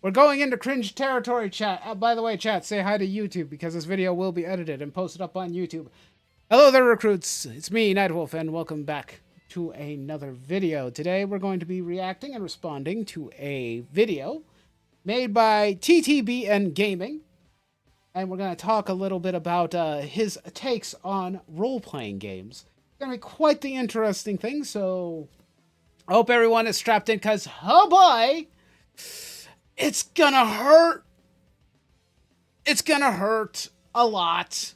We're going into cringe territory, chat. By the way, chat, say hi to YouTube because this video will be edited and posted up on YouTube. Hello there, recruits. It's me, Nightwolf, and welcome back to another video. Today, we're going to be reacting and responding to a video made by TTBN Gaming. And we're going to talk a little bit about his takes on role-playing games. It's going to be quite the interesting thing, so I hope everyone is strapped in because, oh boy, it's gonna hurt. It's gonna hurt a lot.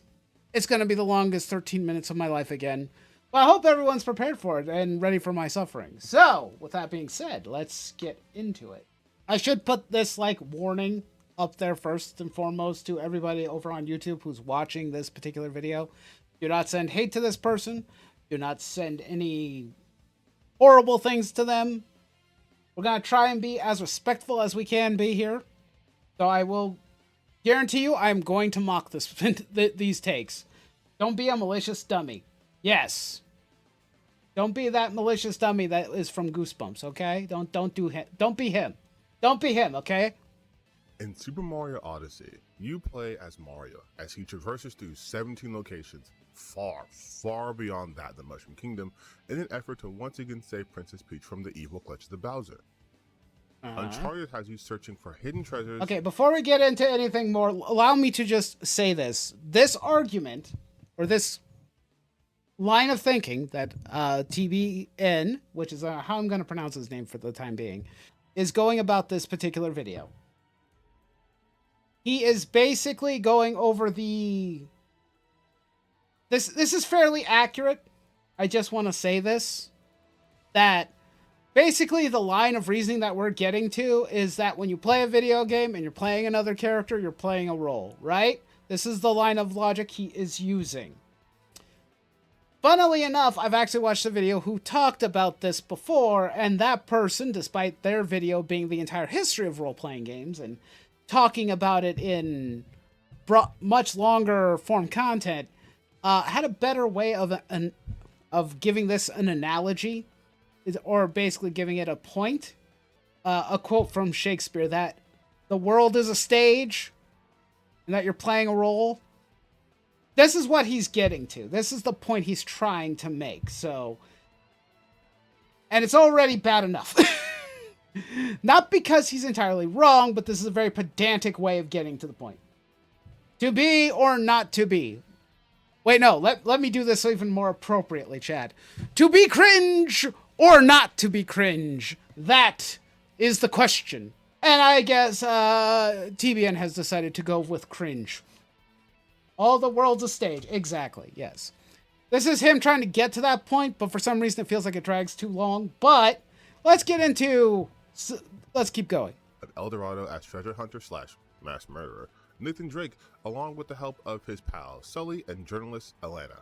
It's gonna be the longest 13 minutes of my life again. But I hope everyone's prepared for it and ready for my suffering. So, with that being said, let's get into it. I should put this, warning up there first and foremost to everybody over on YouTube who's watching this particular video. Do not send hate to this person. Do not send any horrible things to them. We're going to try and be as respectful as we can be here. So I will guarantee you I'm going to mock these takes. Don't be a malicious dummy. Yes. Don't be that malicious dummy that is from Goosebumps, okay? Don't do him. Don't be him. Don't be him, okay? In Super Mario Odyssey, you play as Mario as he traverses through 17 locations, far beyond that the Mushroom Kingdom, in an effort to once again save Princess Peach from the evil clutches of Bowser. Uncharted has you searching for hidden treasures. Okay, before we get into anything more, allow me to just say this. This argument, or this line of thinking that TBN, which is how I'm going to pronounce his name for the time being, is going about this particular video. He is basically going over the... This is fairly accurate. I just want to say this. That basically the line of reasoning that we're getting to is that when you play a video game and you're playing another character, you're playing a role, right? This is the line of logic he is using. Funnily enough, I've actually watched a video who talked about this before, and that person, despite their video being the entire history of role-playing games and talking about it in much longer form content, had a better way of giving this an analogy, or basically giving it a point. A quote from Shakespeare that the world is a stage and that you're playing a role. This is what he's getting to. This is the point he's trying to make. So, and it's already bad enough. Not because he's entirely wrong, but this is a very pedantic way of getting to the point. To be or not to be. Wait, no, let me do this even more appropriately, Chad. To be cringe or not to be cringe? That is the question. And I guess TBN has decided to go with cringe. All the world's a stage. Exactly, yes. This is him trying to get to that point, but for some reason it feels like it drags too long. But let's get into... Let's keep going. Of El Dorado as treasure hunter / mass murderer, Nathan Drake, along with the help of his pal Sully and journalist Alana.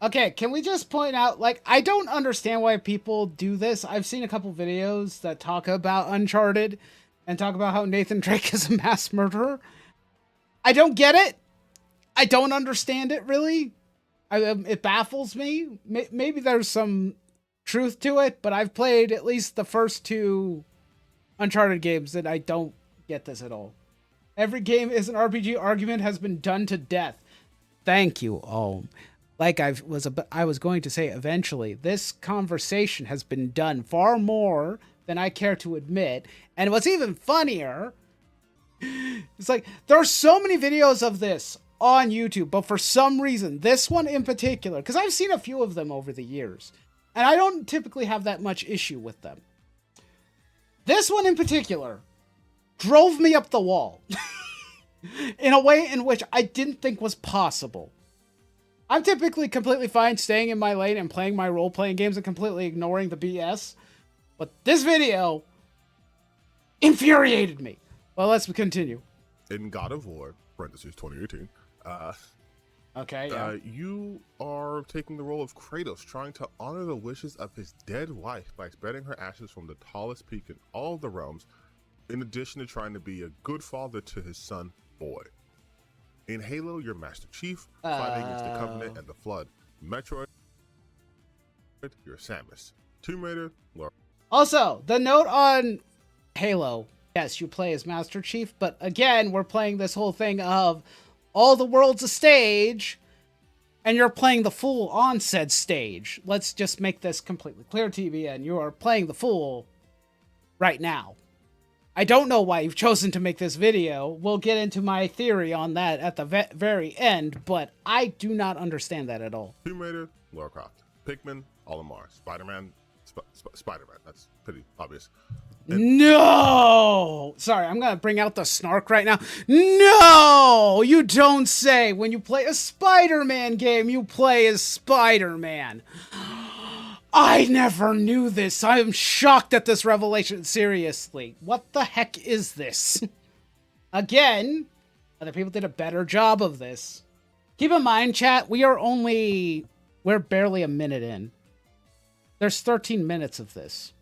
Okay, can we just point out, I don't understand why people do this. I've seen a couple videos that talk about Uncharted and talk about how Nathan Drake is a mass murderer. I don't get it. I don't understand it, really. It baffles me. Maybe there's some truth to it, but I've played at least the first two Uncharted games and I don't get this at all. Every game is an RPG argument has been done to death. Thank you, all. Like I was going to say eventually, this conversation has been done far more than I care to admit. And what's even funnier, it's like, there are so many videos of this on YouTube, but for some reason, this one in particular, because I've seen a few of them over the years, and I don't typically have that much issue with them. This one in particular drove me up the wall in a way in which I didn't think was possible. I'm typically completely fine staying in my lane and playing my role-playing games and completely ignoring the BS. But this video infuriated me. Well, let's continue. In God of War, parentheses 2018, okay, yeah. You are taking the role of Kratos, trying to honor the wishes of his dead wife by spreading her ashes from the tallest peak in all the realms, in addition to trying to be a good father to his son, Boy. In Halo, you're Master Chief, fighting against the Covenant and the Flood. Metroid, you're Samus. Tomb Raider, Laura. Also, the note on Halo Yes, you play as Master Chief, but again, we're playing this whole thing of all the world's a stage, and you're playing the fool on said stage. Let's just make this completely clear, TBN. You are playing the fool right now. I don't know why you've chosen to make this video. We'll get into my theory on that at the very end, but I do not understand that at all. Tomb Raider, Lara Croft. Pikmin, Olimar. Spider-Man, Spider-Man. That's pretty obvious. No! Sorry, I'm gonna bring out the snark right now. No! You don't say! When you play a Spider-Man game, you play as Spider-Man. I never knew this. I am shocked at this revelation. Seriously. What the heck is this? Again, other people did a better job of this. Keep in mind, chat, we're barely a minute in. There's 13 minutes of this.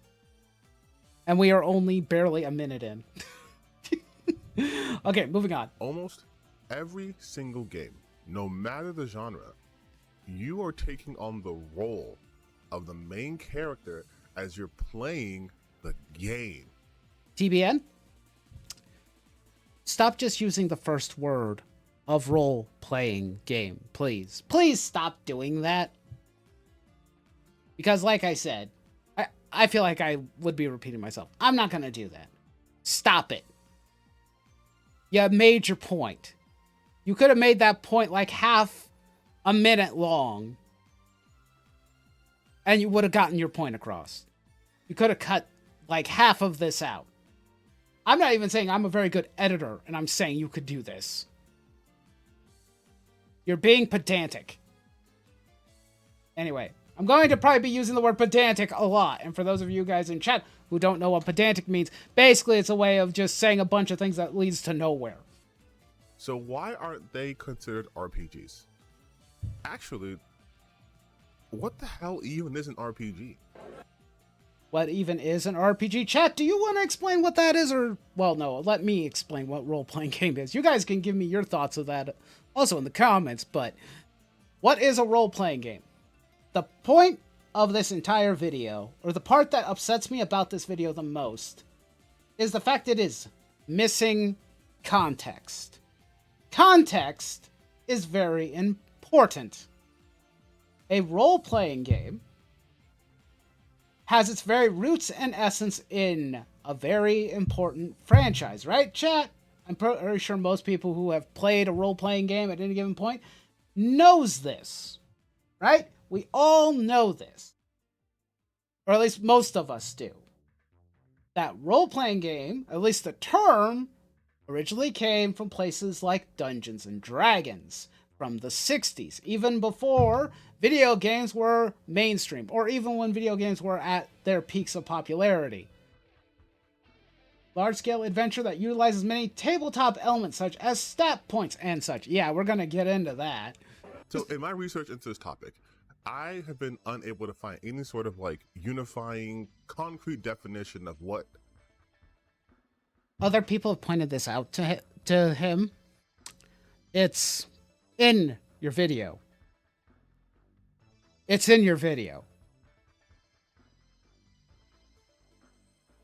And we are only barely a minute in. Okay, moving on. Almost every single game, no matter the genre, you are taking on the role of the main character as you're playing the game. TBN? Stop just using the first word of role-playing game, please. Please stop doing that. Because like I said, I feel like I would be repeating myself. I'm not going to do that. Stop it. You made your point. You could have made that point like half a minute long, and you would have gotten your point across. You could have cut like half of this out. I'm not even saying I'm a very good editor, and I'm saying you could do this. You're being pedantic. Anyway, I'm going to probably be using the word pedantic a lot. And for those of you guys in chat who don't know what pedantic means, basically it's a way of just saying a bunch of things that leads to nowhere. So why aren't they considered RPGs? Actually, what the hell even is an RPG? What even is an RPG? Chat, do you want to explain what that is? Or, well, no, let me explain what role-playing game is. You guys can give me your thoughts of that also in the comments, but what is a role-playing game? The point of this entire video, or the part that upsets me about this video the most, is the fact it is missing context. Context is very important. A role-playing game has its very roots and essence in a very important franchise, right, chat? I'm pretty sure most people who have played a role-playing game at any given point knows this, right? We all know this. Or at least most of us do. That role-playing game, at least the term, originally came from places like Dungeons and Dragons from the 60s, even before video games were mainstream, or even when video games were at their peaks of popularity. Large-scale adventure that utilizes many tabletop elements such as stat points and such. Yeah, we're going to get into that. So in my research into this topic, I have been unable to find any sort of like unifying, concrete definition of what. Other people have pointed this out to him. It's in your video. It's in your video.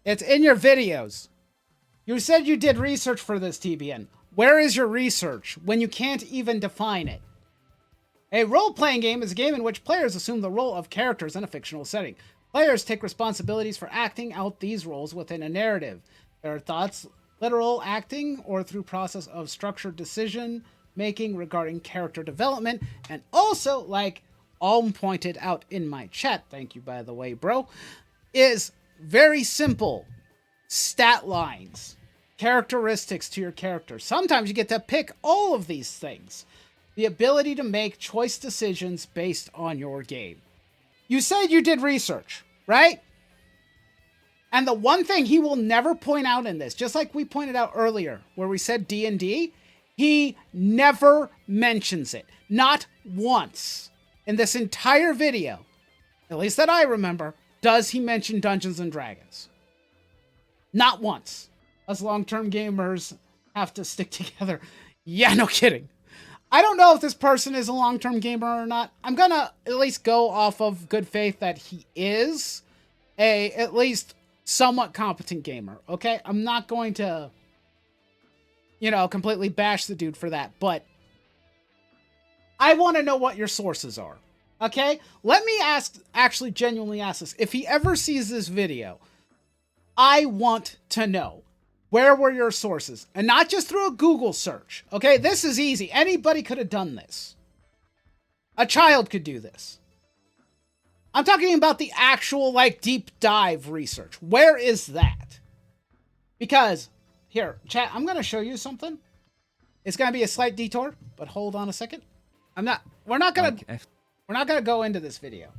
It's in your videos. You said you did research for this, TBN. Where is your research when you can't even define it? A role-playing game is a game in which players assume the role of characters in a fictional setting. Players take responsibilities for acting out these roles within a narrative. Their thoughts, literal acting, or through process of structured decision-making regarding character development, and also, like Alm pointed out in my chat, thank you by the way, bro, is very simple. Stat lines, characteristics to your character. Sometimes you get to pick all of these things. The ability to make choice decisions based on your game. You said you did research, right? And the one thing he will never point out in this, just like we pointed out earlier, where we said D&D, he never mentions it. Not once. In this entire video, at least that I remember, does he mention Dungeons and Dragons. Not once. Us long-term gamers have to stick together. Yeah, no kidding. I don't know if this person is a long-term gamer or not. I'm gonna at least go off of good faith that he is at least somewhat competent gamer, okay? I'm not going to, completely bash the dude for that, but I want to know what your sources are, okay? Let me actually genuinely ask this. If he ever sees this video, I want to know, where were your sources? And not just through a Google search, okay? This is easy. Anybody could have done this. A child could do this. I'm talking about the actual, deep dive research. Where is that? Because, here, chat, I'm going to show you something. It's going to be a slight detour, but hold on a second. We're not going to go into this video.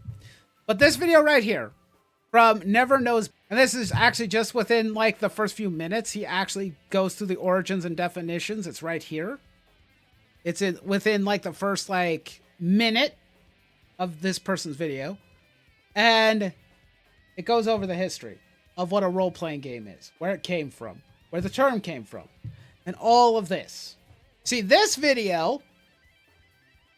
But this video right here, from Never Knows, and this is actually just within, the first few minutes, he actually goes through the origins and definitions. It's right here. It's within, the first, minute of this person's video. And it goes over the history of what a role-playing game is, where it came from, where the term came from, and all of this. See, this video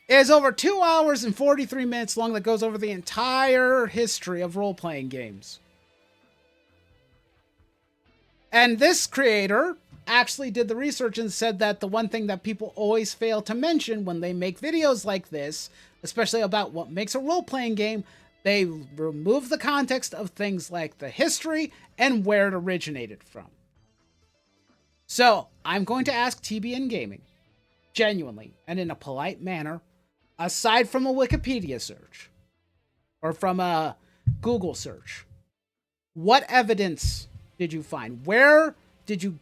is over 2 hours and 43 minutes long that goes over the entire history of role-playing games. And this creator actually did the research and said that the one thing that people always fail to mention when they make videos like this, especially about what makes a role-playing game, they remove the context of things like the history and where it originated from. So, I'm going to ask TTBN Gaming, genuinely, and in a polite manner, aside from a Wikipedia search, or from a Google search, what evidence did you find? Where did you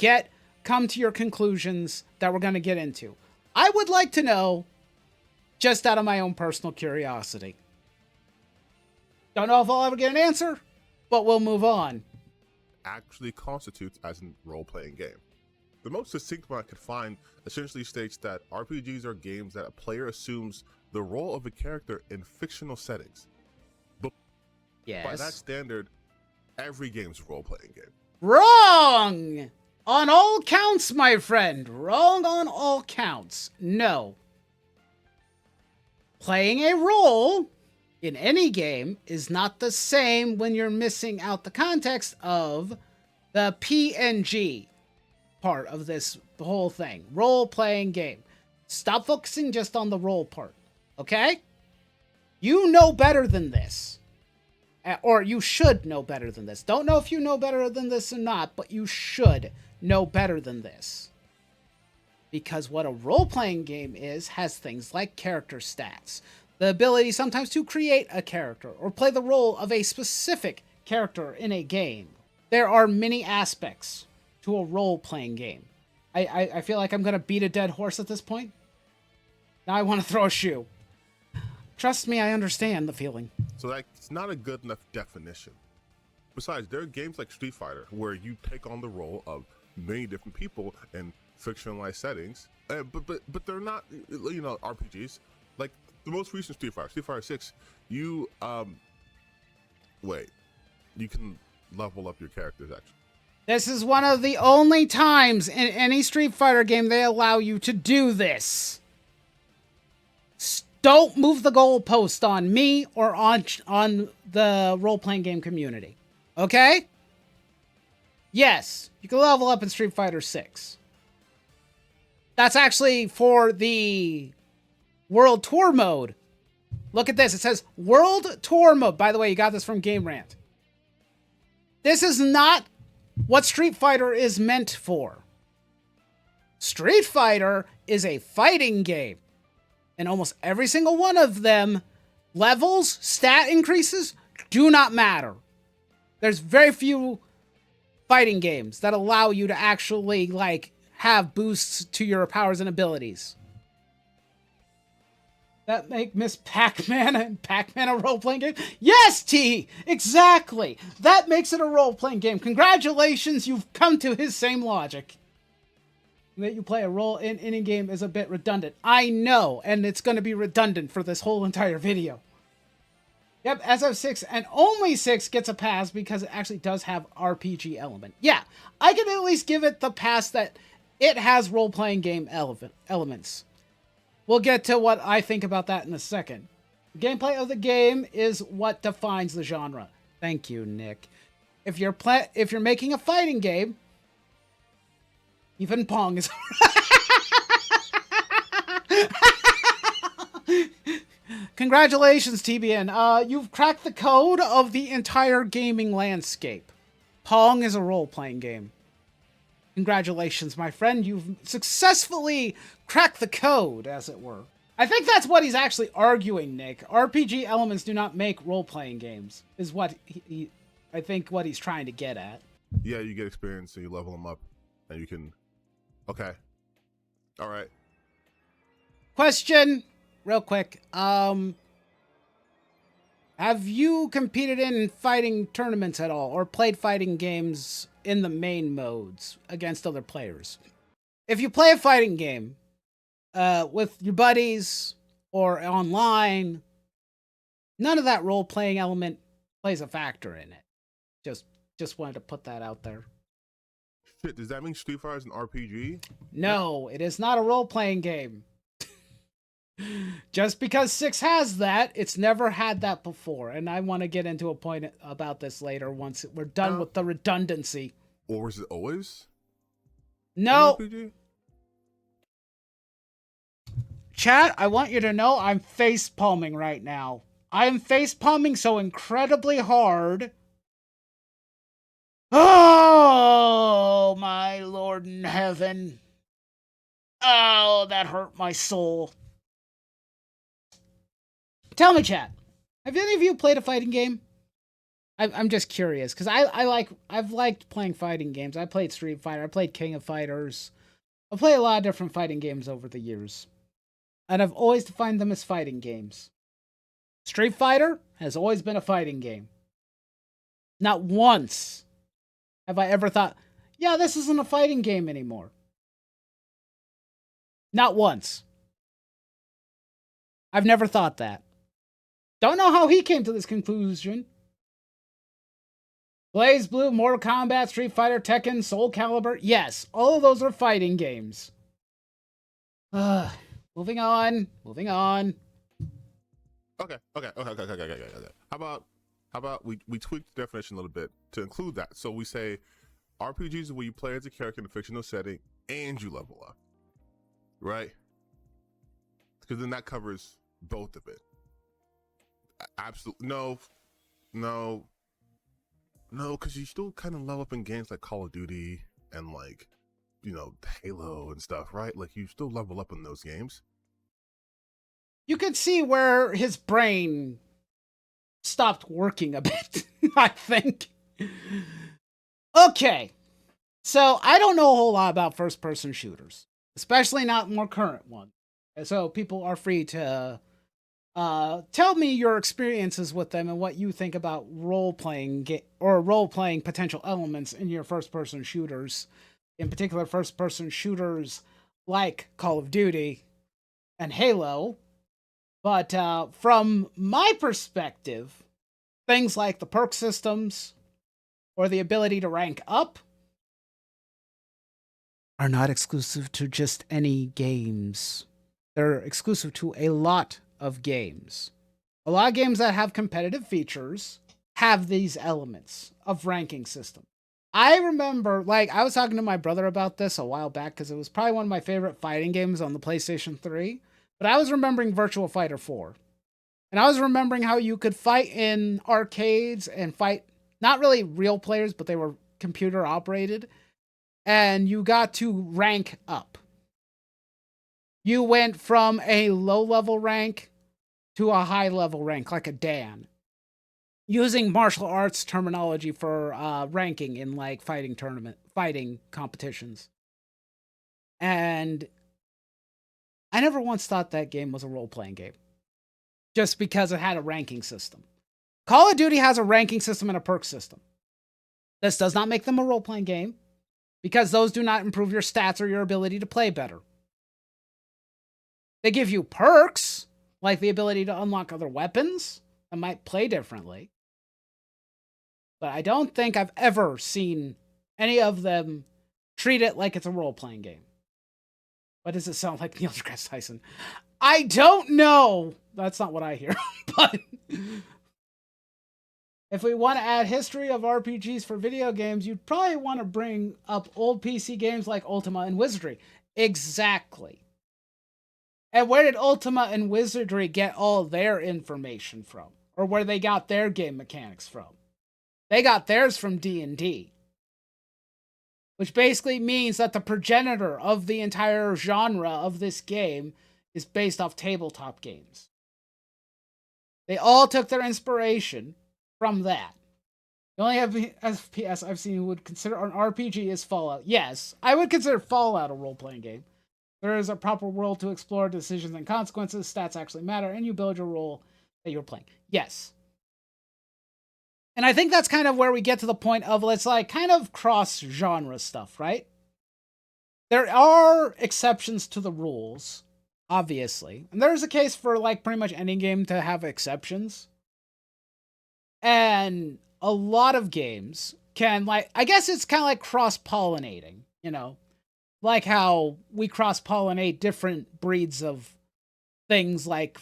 come to your conclusions that we're going to get into? I would like to know, just out of my own personal curiosity. Don't know if I'll ever get an answer, but we'll move on. Actually constitutes as a role-playing game. The most succinct one I could find essentially states that RPGs are games that a player assumes the role of a character in fictional settings. But yes, by that standard, every game's a role-playing game. Wrong! On all counts, my friend. Wrong on all counts. No. Playing a role in any game is not the same when you're missing out the context of the PNG part of this whole thing. Role-playing game. Stop focusing just on the role part, okay? You know better than this. Or you should know better than this. Don't know if you know better than this or not, but you should know better than this. Because what a role-playing game has things like character stats. The ability sometimes to create a character or play the role of a specific character in a game. There are many aspects to a role-playing game. I feel like I'm going to beat a dead horse at this point. Now I want to throw a shoe. Trust me, I understand the feeling. So that's not a good enough definition. Besides, there are games like Street Fighter where you take on the role of many different people in fictionalized settings, but they're not, RPGs. Like the most recent Street Fighter 6, you can level up your characters actually. This is one of the only times in any Street Fighter game they allow you to do this. Don't move the goalpost on me or on the role-playing game community. Okay? Yes, you can level up in Street Fighter 6. That's actually for the World Tour mode. Look at this. It says World Tour mode. By the way, you got this from Game Rant. This is not what Street Fighter is meant for. Street Fighter is a fighting game. And almost every single one of them, levels, stat increases, do not matter. There's very few fighting games that allow you to actually, have boosts to your powers and abilities. That make Miss Pac-Man and Pac-Man a role-playing game? Yes, T! Exactly! That makes it a role-playing game. Congratulations, you've come to his same logic. That you play a role in any game is a bit redundant. I know, and it's going to be redundant for this whole entire video. Yep, SF6 and only 6 gets a pass because it actually does have RPG element. Yeah, I can at least give it the pass that it has role-playing game elements. We'll get to what I think about that in a second. The gameplay of the game is what defines the genre. Thank you, Nick. if you're making a fighting game, even Pong is. Congratulations, TBN. You've cracked the code of the entire gaming landscape. Pong is a role-playing game. Congratulations, my friend. You've successfully cracked the code, as it were. I think that's what he's actually arguing, Nick. RPG elements do not make role-playing games, is what I think what he's trying to get at. Yeah, you get experience and you level them up, and you can... Okay. All right. Question, real quick. Have you competed in fighting tournaments at all, or played fighting games in the main modes against other players? If you play a fighting game with your buddies or online, none of that role-playing element plays a factor in it. Just wanted to put that out there. Shit, does that mean Street Fighter is an RPG? No, it is not a role-playing game. Just because 6 has that, it's never had that before. And I want to get into a point about this later once we're done with the redundancy. Or is it always? No. An RPG? Chat, I want you to know I'm face palming right now. I am face palming so incredibly hard. Oh, my Lord in heaven. Oh, that hurt my soul. Tell me, chat, have any of you played a fighting game? I'm just curious, because I've liked playing fighting games. I played Street Fighter, I played King of Fighters. I've played a lot of different fighting games over the years. And I've always defined them as fighting games. Street Fighter has always been a fighting game. Not once have I ever thought, yeah, this isn't a fighting game anymore. Not once. I've never thought that. Don't know how he came to this conclusion. Blaze Blue, Mortal Kombat, Street Fighter, Tekken, Soul Calibur. Yes, all of those are fighting games. Moving on. Moving on. Okay. How about we tweak the definition a little bit to include that? So we say RPGs is where you play as a character in a fictional setting and you level up, right? Because then that covers both of it. Absolutely no, because you still kind of level up in games like Call of Duty and like, you know, Halo and stuff, right? Like you still level up in those games. You could see where his brain stopped working a bit, I think. Okay, so I don't know a whole lot about first-person shooters, especially not more current ones. So people are free to tell me your experiences with them and what you think about role-playing role-playing potential elements in your first-person shooters. In particular, first-person shooters like Call of Duty and Halo. But from my perspective, things like the perk systems or the ability to rank up are not exclusive to just any games. They're exclusive to a lot of games. A lot of games that have competitive features have these elements of ranking system. I remember, like, I was talking to my brother about this a while back because it was probably one of my favorite fighting games on the PlayStation 3. But I was remembering Virtua Fighter 4. And I was remembering how you could fight in arcades and fight not really real players, but they were computer operated. And you got to rank up. You went from a low-level rank to a high-level rank, like a Dan. Using martial arts terminology for ranking in like fighting competitions. And I never once thought that game was a role-playing game. Just because it had a ranking system. Call of Duty has a ranking system and a perk system. This does not make them a role-playing game, because those do not improve your stats or your ability to play better. They give you perks, like the ability to unlock other weapons that might play differently. But I don't think I've ever seen any of them treat it like it's a role-playing game. What does it sound like, Neil deGrasse Tyson? I don't know. That's not what I hear. But if we want to add history of RPGs for video games, you'd probably want to bring up old PC games like Ultima and Wizardry. Exactly. And where did Ultima and Wizardry get all their information from? Or where they got their game mechanics from? They got theirs from D&D. Which basically means that the progenitor of the entire genre of this game is based off tabletop games. They all took their inspiration from that. The only FPS I've seen who would consider an RPG is Fallout. Yes, I would consider Fallout a role-playing game. There is a proper world to explore, decisions and consequences, stats actually matter, and you build your role that you're playing. Yes. And I think that's kind of where we get to the point of, let's like kind of cross-genre stuff, right? There are exceptions to the rules, obviously. And there's a case for like pretty much any game to have exceptions. And a lot of games can like, I guess it's kind of like cross-pollinating, you know? Like how we cross-pollinate different breeds of things like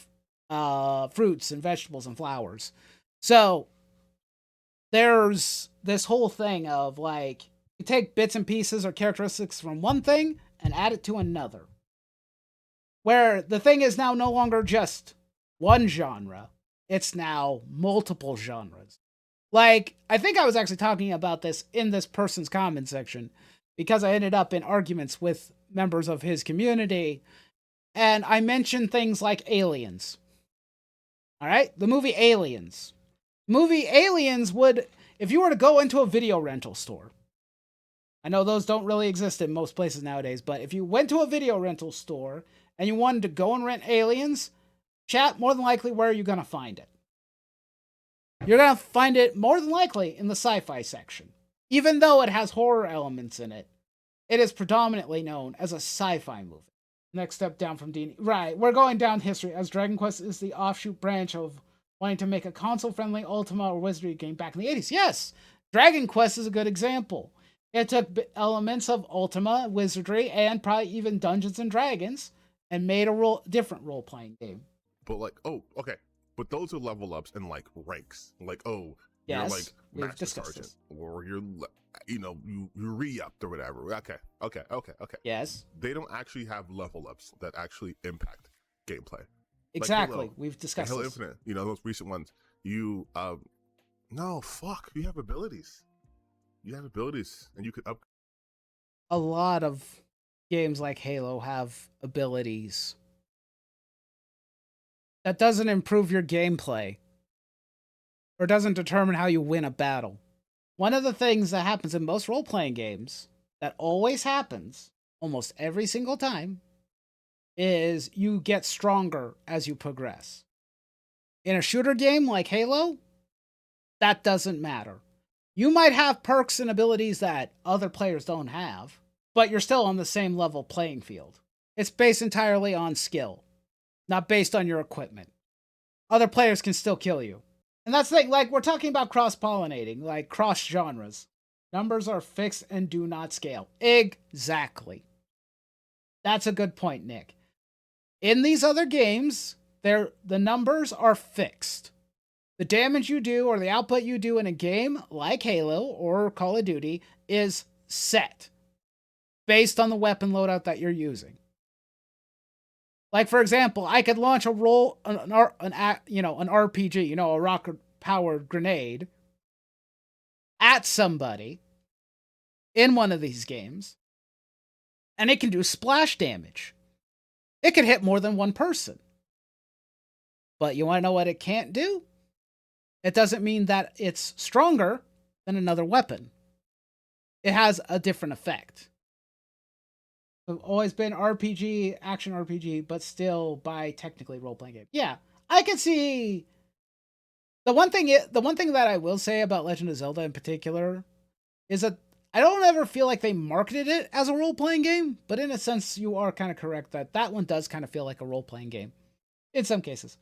fruits and vegetables and flowers. So there's this whole thing of like, you take bits and pieces or characteristics from one thing and add it to another. Where the thing is now no longer just one genre, it's now multiple genres. Like, I think I was actually talking about this in this person's comment section because I ended up in arguments with members of his community, and I mentioned things like Aliens. All right? The movie Aliens. Movie Aliens would, if you were to go into a video rental store, I know those don't really exist in most places nowadays, but if you went to a video rental store and you wanted to go and rent Aliens, chat, more than likely, where are you going to find it? You're going to find it more than likely in the sci-fi section. Even though it has horror elements in it, it is predominantly known as a sci-fi movie. Next step down from D&D. Right, we're going down history, as Dragon Quest is the offshoot branch of wanting to make a console-friendly Ultima or Wizardry game back in the 80s. Yes, Dragon Quest is a good example. It took elements of Ultima, Wizardry, and probably even Dungeons and Dragons, and made a different role-playing game. But like, oh, okay. But those are level ups and like ranks. Like, oh, yes, you're like Master Sergeant, or you're, you know, you re-upped or whatever. Okay. Yes. They don't actually have level ups that actually impact gameplay. Exactly. Like Halo, we've discussed Halo this. Infinite, you know, those recent ones. You, no, fuck. You have abilities. You have abilities, and you could up. A lot of games like Halo have abilities. That doesn't improve your gameplay, or doesn't determine how you win a battle. One of the things that happens in most role-playing games, that always happens, almost every single time, is you get stronger as you progress. In a shooter game like Halo, that doesn't matter. You might have perks and abilities that other players don't have, but you're still on the same level playing field. It's based entirely on skill, not based on your equipment. Other players can still kill you. And that's the thing, like, we're talking about cross-pollinating, like cross-genres. Numbers are fixed and do not scale. Exactly. That's a good point, Nick. In these other games, the numbers are fixed. The damage you do or the output you do in a game like Halo or Call of Duty is set based on the weapon loadout that you're using. Like, for example, I could launch an RPG, a rocket-powered grenade at somebody in one of these games, and it can do splash damage. It can hit more than one person. But you want to know what it can't do? It doesn't mean that it's stronger than another weapon. It has a different effect. It's always been RPG, action RPG, but still by technically role-playing game. Yeah, I can see. The one thing that I will say about Legend of Zelda in particular is that I don't ever feel like they marketed it as a role-playing game, but in a sense, you are kind of correct that one does kind of feel like a role-playing game in some cases.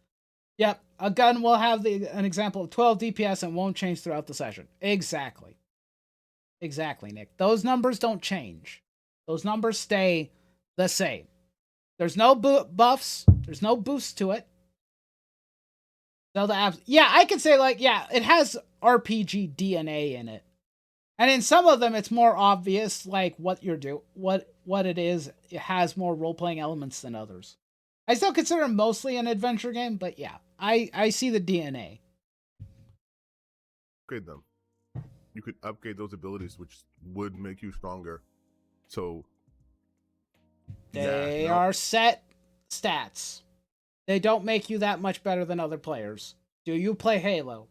Yep, a gun will have an example of 12 DPS and won't change throughout the session. Exactly, Nick. Those numbers don't change. Those numbers stay the same. There's no buffs. There's no boost to it. Zelda apps. Yeah, I could say, like, yeah, it has RPG DNA in it. And in some of them, it's more obvious, like what it is. It has more role-playing elements than others. I still consider it mostly an adventure game, but yeah, I see the DNA. Upgrade them. You could upgrade those abilities, which would make you stronger. So they are set stats. They don't make you that much better than other players. Do you play Halo?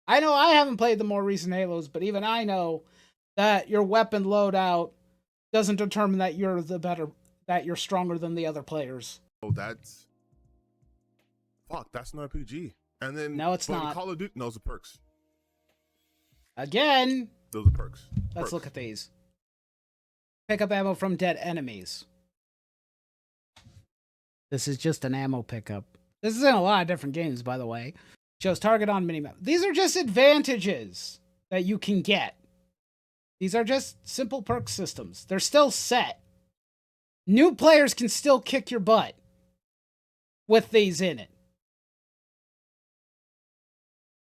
I know I haven't played the more recent Halos, but even I know that your weapon loadout doesn't determine that you're you're stronger than the other players. Oh, that's not a PG. And then no, it's not. Call of Duty, those are perks. Again, those are perks. Let's look at these. Pick up ammo from dead enemies. This is just an ammo pickup. This is in a lot of different games, by the way. Shows target on minimap. These are just advantages that you can get. These are just simple perk systems. They're still set. New players can still kick your butt with these in it.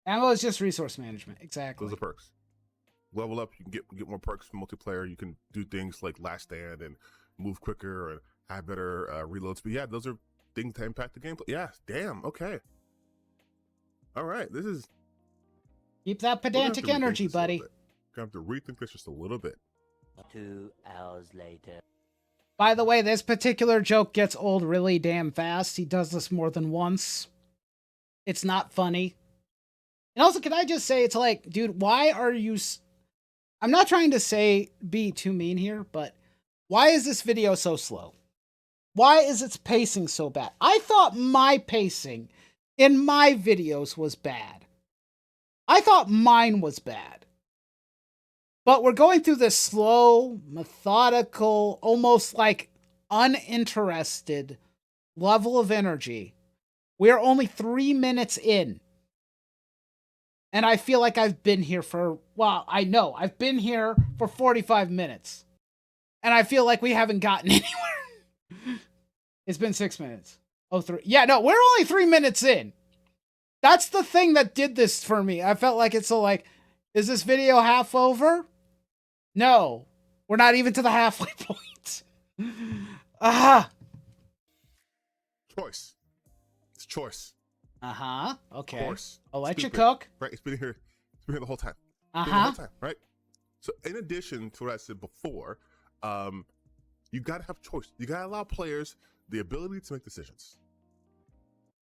Ammo is just resource management. Exactly. Those are perks. Level up, you can get more perks from multiplayer. You can do things like last stand and move quicker and have better reload speed. Yeah, those are things that impact the gameplay. Yeah, damn. Okay. All right. This is. Keep that pedantic energy, buddy. Gonna have to rethink this just a little bit. 2 hours later. By the way, this particular joke gets old really damn fast. He does this more than once. It's not funny. And also, can I just say, it's like, dude, why are you... I'm not trying to be too mean here, but why is this video so slow? Why is its pacing so bad? I thought my pacing in my videos was bad. I thought mine was bad. But we're going through this slow, methodical, almost like uninterested level of energy. We're only 3 minutes in. And I feel like I've been here for, well, I know, I've been here for 45 minutes. And I feel like we haven't gotten anywhere. It's been 6 minutes. Oh, 3. Yeah, no, we're only 3 minutes in. That's the thing that did this for me. I felt like it's so like, is this video half over? No, we're not even to the halfway point. Choice. It's choice. Okay. Of course. I'll let you cook. Right. It's been here. It's been here the whole time. The whole time, right? So in addition to what I said before, you got to have choice. You got to allow players the ability to make decisions.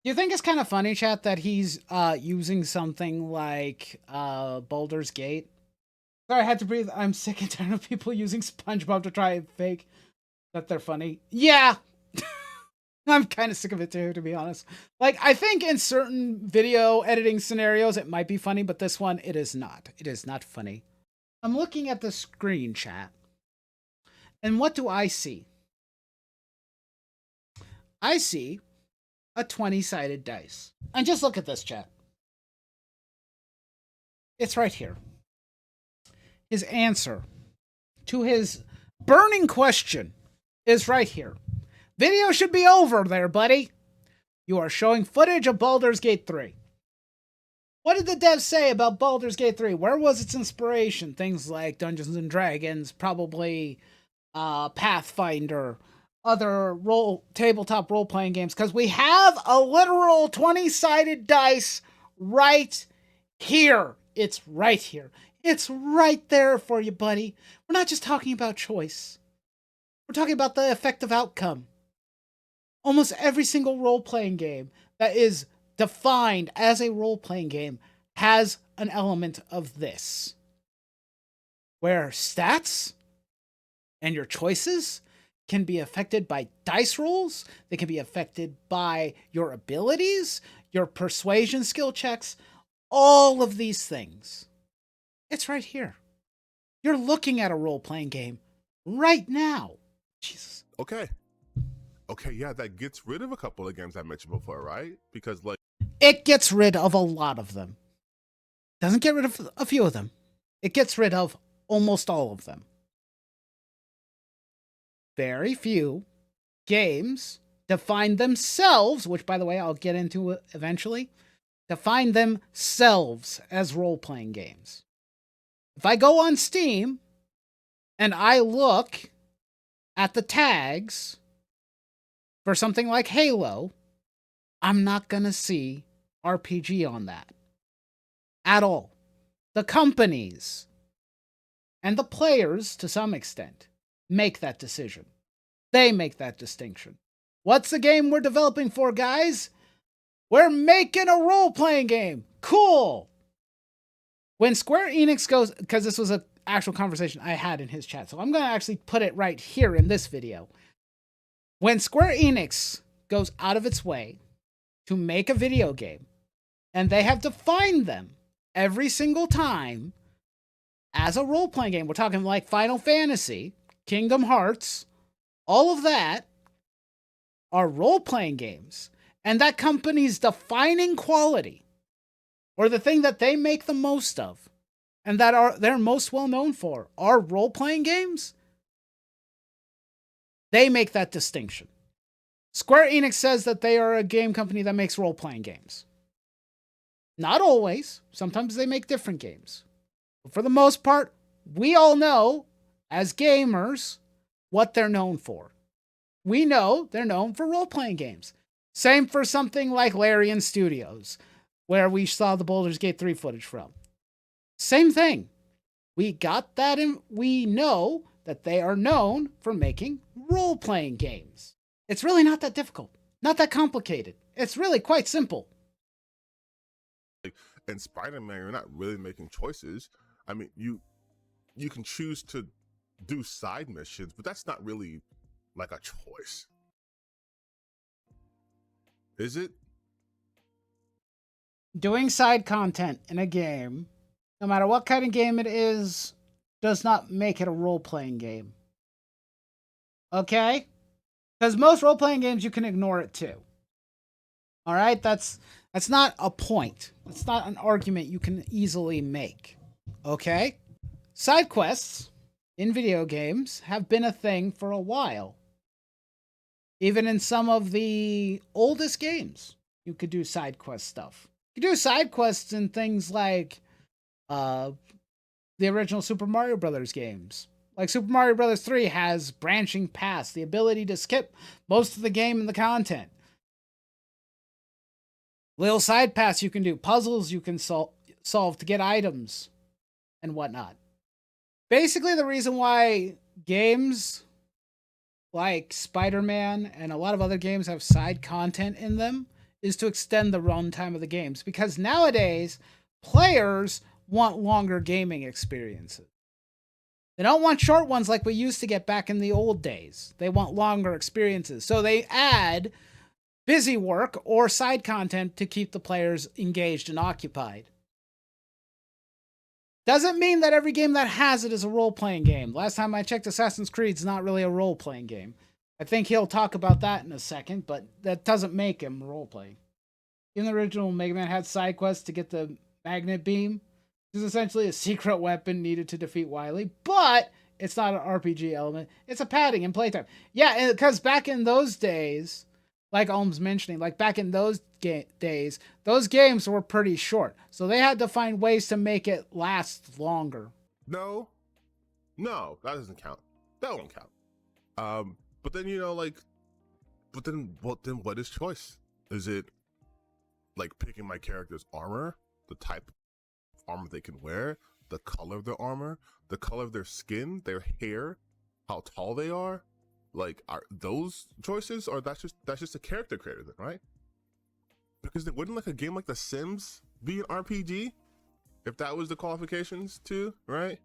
Do you think it's kind of funny, chat, that he's using something like Baldur's Gate? Sorry, I had to breathe. I'm sick and tired of people using SpongeBob to try and fake that they're funny. Yeah! I'm kind of sick of it too, to be honest. Like, I think in certain video editing scenarios, it might be funny, but this one, it is not. It is not funny. I'm looking at the screen, chat. And what do I see? I see a 20-sided dice. And just look at this, chat. It's right here. His answer to his burning question is right here. Video should be over there, buddy. You are showing footage of Baldur's Gate 3. What did the devs say about Baldur's Gate 3? Where was its inspiration? Things like Dungeons and Dragons, probably Pathfinder, other tabletop role-playing games, because we have a literal 20-sided dice right here. It's right here. It's right there for you, buddy. We're not just talking about choice. We're talking about the effective outcome. Almost every single role-playing game that is defined as a role-playing game has an element of this. Where stats and your choices can be affected by dice rolls. They can be affected by your abilities, your persuasion skill checks, all of these things. It's right here. You're looking at a role-playing game right now. Jesus. Okay, yeah, that gets rid of a couple of games I mentioned before, right? Because, like... It gets rid of a lot of them. Doesn't get rid of a few of them. It gets rid of almost all of them. Very few games define themselves, which, by the way, I'll get into eventually, define themselves as role-playing games. If I go on Steam and I look at the tags for something like Halo, I'm not going to see RPG on that at all. The companies and the players, to some extent, make that decision. They make that distinction. What's the game we're developing for, guys? We're making a role-playing game. Cool. When Square Enix goes, because this was an actual conversation I had in his chat, so I'm going to actually put it right here in this video. When Square Enix goes out of its way to make a video game, and they have defined them every single time as a role-playing game, we're talking like Final Fantasy, Kingdom Hearts, all of that are role-playing games. And that company's defining quality, or the thing that they make the most of, and that they're most well known for, are role-playing games. They make that distinction. Square Enix says that they are a game company that makes role-playing games. Not always. Sometimes they make different games. But for the most part, we all know, as gamers, what they're known for. We know they're known for role-playing games. Same for something like Larian Studios, where we saw the Baldur's Gate 3 footage from. Same thing. We got that in. We know that they are known for making role-playing games. It's really not that difficult. Not that complicated. It's really quite simple. In Spider-Man, you're not really making choices. I mean, you can choose to do side missions, but that's not really like a choice. Is it? Doing side content in a game, no matter what kind of game it is, does not make it a role-playing game. Okay? Because most role-playing games, you can ignore it too. Alright? That's not a point. That's not an argument you can easily make. Okay? Side quests in video games have been a thing for a while. Even in some of the oldest games, you could do side quest stuff. You could do side quests in things like the original Super Mario Brothers games. Like Super Mario Brothers 3 has branching paths, the ability to skip most of the game and the content. Little side paths you can do, puzzles you can solve to get items and whatnot. Basically, the reason why games like Spider-Man and a lot of other games have side content in them is to extend the runtime of the games. Because nowadays, players want longer gaming experiences. They don't want short ones like we used to get back in the old days. They want longer experiences. So they add busy work or side content to keep the players engaged and occupied. Doesn't mean that every game that has it is a role-playing game. Last time I checked, Assassin's Creed's not really a role-playing game. I think he'll talk about that in a second, but that doesn't make him role-playing. In the original, Mega Man had side quests to get the magnet beam, which is essentially a secret weapon needed to defeat Wily, but it's not an RPG element. It's a padding in playtime. Yeah, because back in those days, like Ohm's mentioning, like back in those days, those games were pretty short. So they had to find ways to make it last longer. No, that doesn't count. That won't count. But then, what is choice? Is it like picking my character's armor, the type of armor they can wear, the color of their armor, the color of their skin, their hair, how tall they are? Like, are those choices, or that's just a character creator then, right? Because then wouldn't like a game like The Sims be an RPG if that was the qualifications too, right?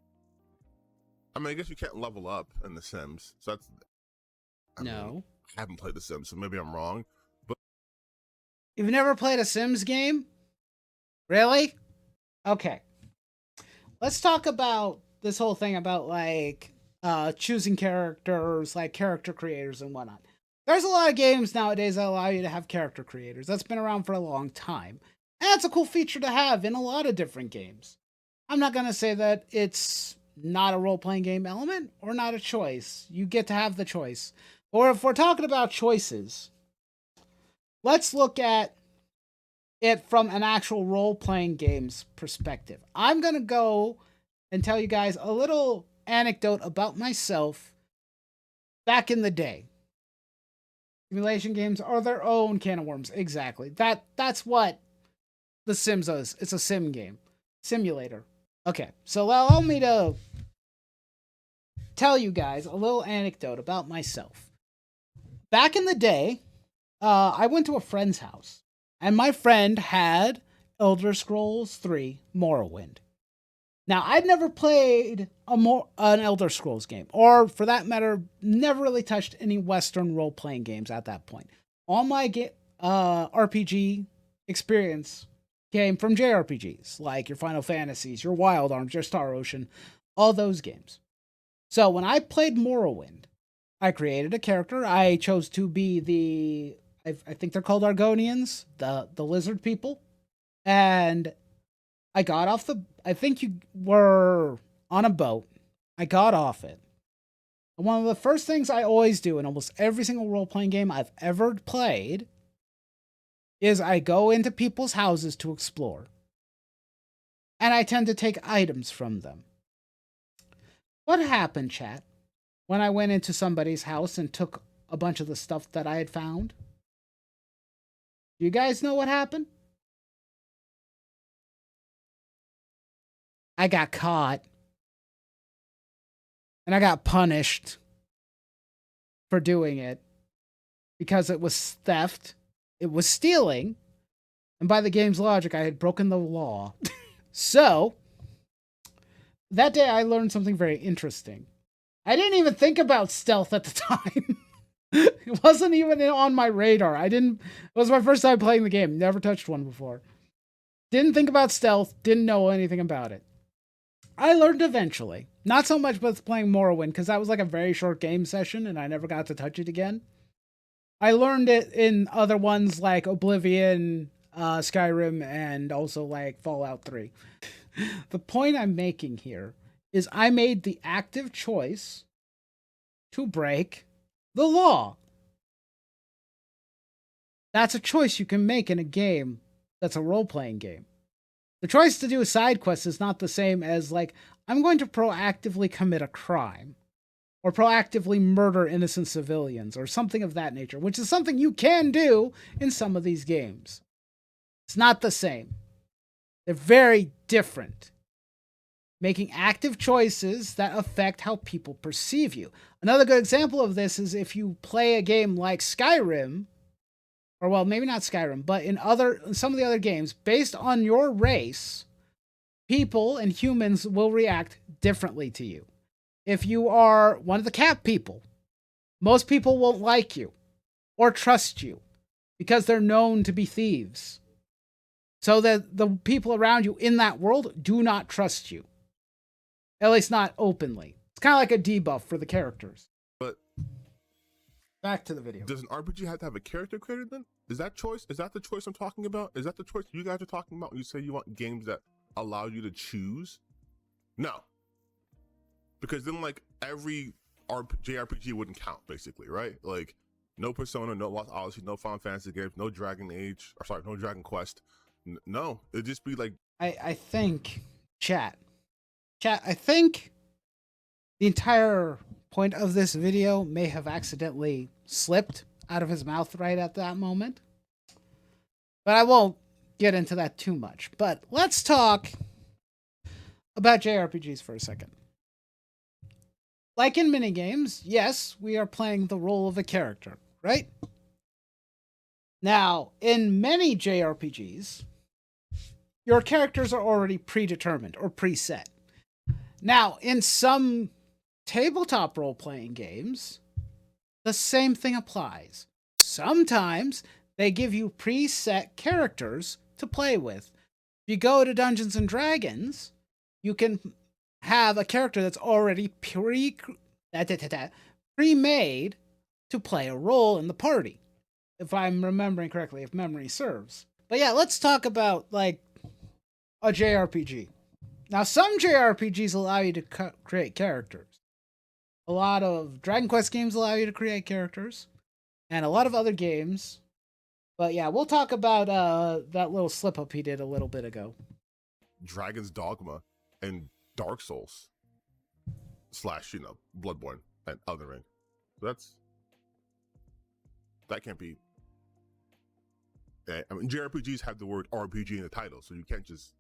I mean, I guess you can't level up in The Sims, so that's No. I haven't played The Sims, so maybe I'm wrong. But You've never played a Sims game? Really? Okay. Let's talk about this whole thing about like choosing characters, like character creators and whatnot. There's a lot of games nowadays that allow you to have character creators. That's been around for a long time. And that's a cool feature to have in a lot of different games. I'm not going to say that it's not a role-playing game element or not a choice. You get to have the choice. Or if we're talking about choices, let's look at it from an actual role-playing game's perspective. I'm going to go and tell you guys a little anecdote about myself back in the day. Simulation games are their own can of worms. Exactly. That's what The Sims is. It's a sim game. Simulator. Okay, so allow me to tell you guys a little anecdote about myself. Back in the day, I went to a friend's house, and my friend had Elder Scrolls 3 Morrowind. Now, I'd never played an Elder Scrolls game, or for that matter, never really touched any Western role-playing games at that point. All my RPG experience came from JRPGs, like your Final Fantasies, your Wild Arms, your Star Ocean, all those games. So when I played Morrowind, I created a character. I chose to be I think they're called Argonians, the lizard people. And I got off I think you were on a boat. I got off it. And one of the first things I always do in almost every single role-playing game I've ever played is I go into people's houses to explore. And I tend to take items from them. What happened, chat, when I went into somebody's house and took a bunch of the stuff that I had found? Do you guys know what happened? I got caught. And I got punished for doing it. Because it was theft. It was stealing. And by the game's logic, I had broken the law. So, that day I learned something very interesting. I didn't even think about stealth at the time. It wasn't even on my radar. It was my first time playing the game. Never touched one before. Didn't think about stealth. Didn't know anything about it. I learned eventually. Not so much with playing Morrowind, because that was like a very short game session, and I never got to touch it again. I learned it in other ones like Oblivion, Skyrim, and also like Fallout 3. The point I'm making here is I made the active choice to break the law. That's a choice you can make in a game that's a role-playing game. The choice to do a side quest is not the same as, like, I'm going to proactively commit a crime or proactively murder innocent civilians or something of that nature, which is something you can do in some of these games. It's not the same. They're very different. Making active choices that affect how people perceive you. Another good example of this is if you play a game like Skyrim, or well, maybe not Skyrim, but in some of the other games, based on your race, people and humans will react differently to you. If you are one of the cat people, most people won't like you or trust you because they're known to be thieves. So that the people around you in that world do not trust you. At least not openly. It's kind of like a debuff for the characters. But back to the video. Does an RPG have to have a character creator then? Is that the choice I'm talking about? Is that the choice you guys are talking about when you say you want games that allow you to choose? No. Because then like every JRPG wouldn't count basically, right? Like no Persona, no Lost Odyssey, no Final Fantasy games, no Dragon Quest. No, it'd just be like... I think, chat, I think the entire point of this video may have accidentally slipped out of his mouth right at that moment. But I won't get into that too much. But let's talk about JRPGs for a second. Like in minigames, yes, we are playing the role of a character, right? Now, in many JRPGs, your characters are already predetermined or preset. Now, in some tabletop role-playing games, the same thing applies. Sometimes they give you preset characters to play with. If you go to Dungeons and Dragons, you can have a character that's already pre-made to play a role in the party. If I'm remembering correctly, if memory serves. But yeah, let's talk about, like, a JRPG. Now, some JRPGs allow you to create characters. A lot of Dragon Quest games allow you to create characters. And a lot of other games But yeah, we'll talk about that little slip up he did a little bit ago. Dragon's Dogma and Dark Souls slash, Bloodborne and Elden Ring. So that can't be. I mean, JRPGs have the word RPG in the title, so you can't just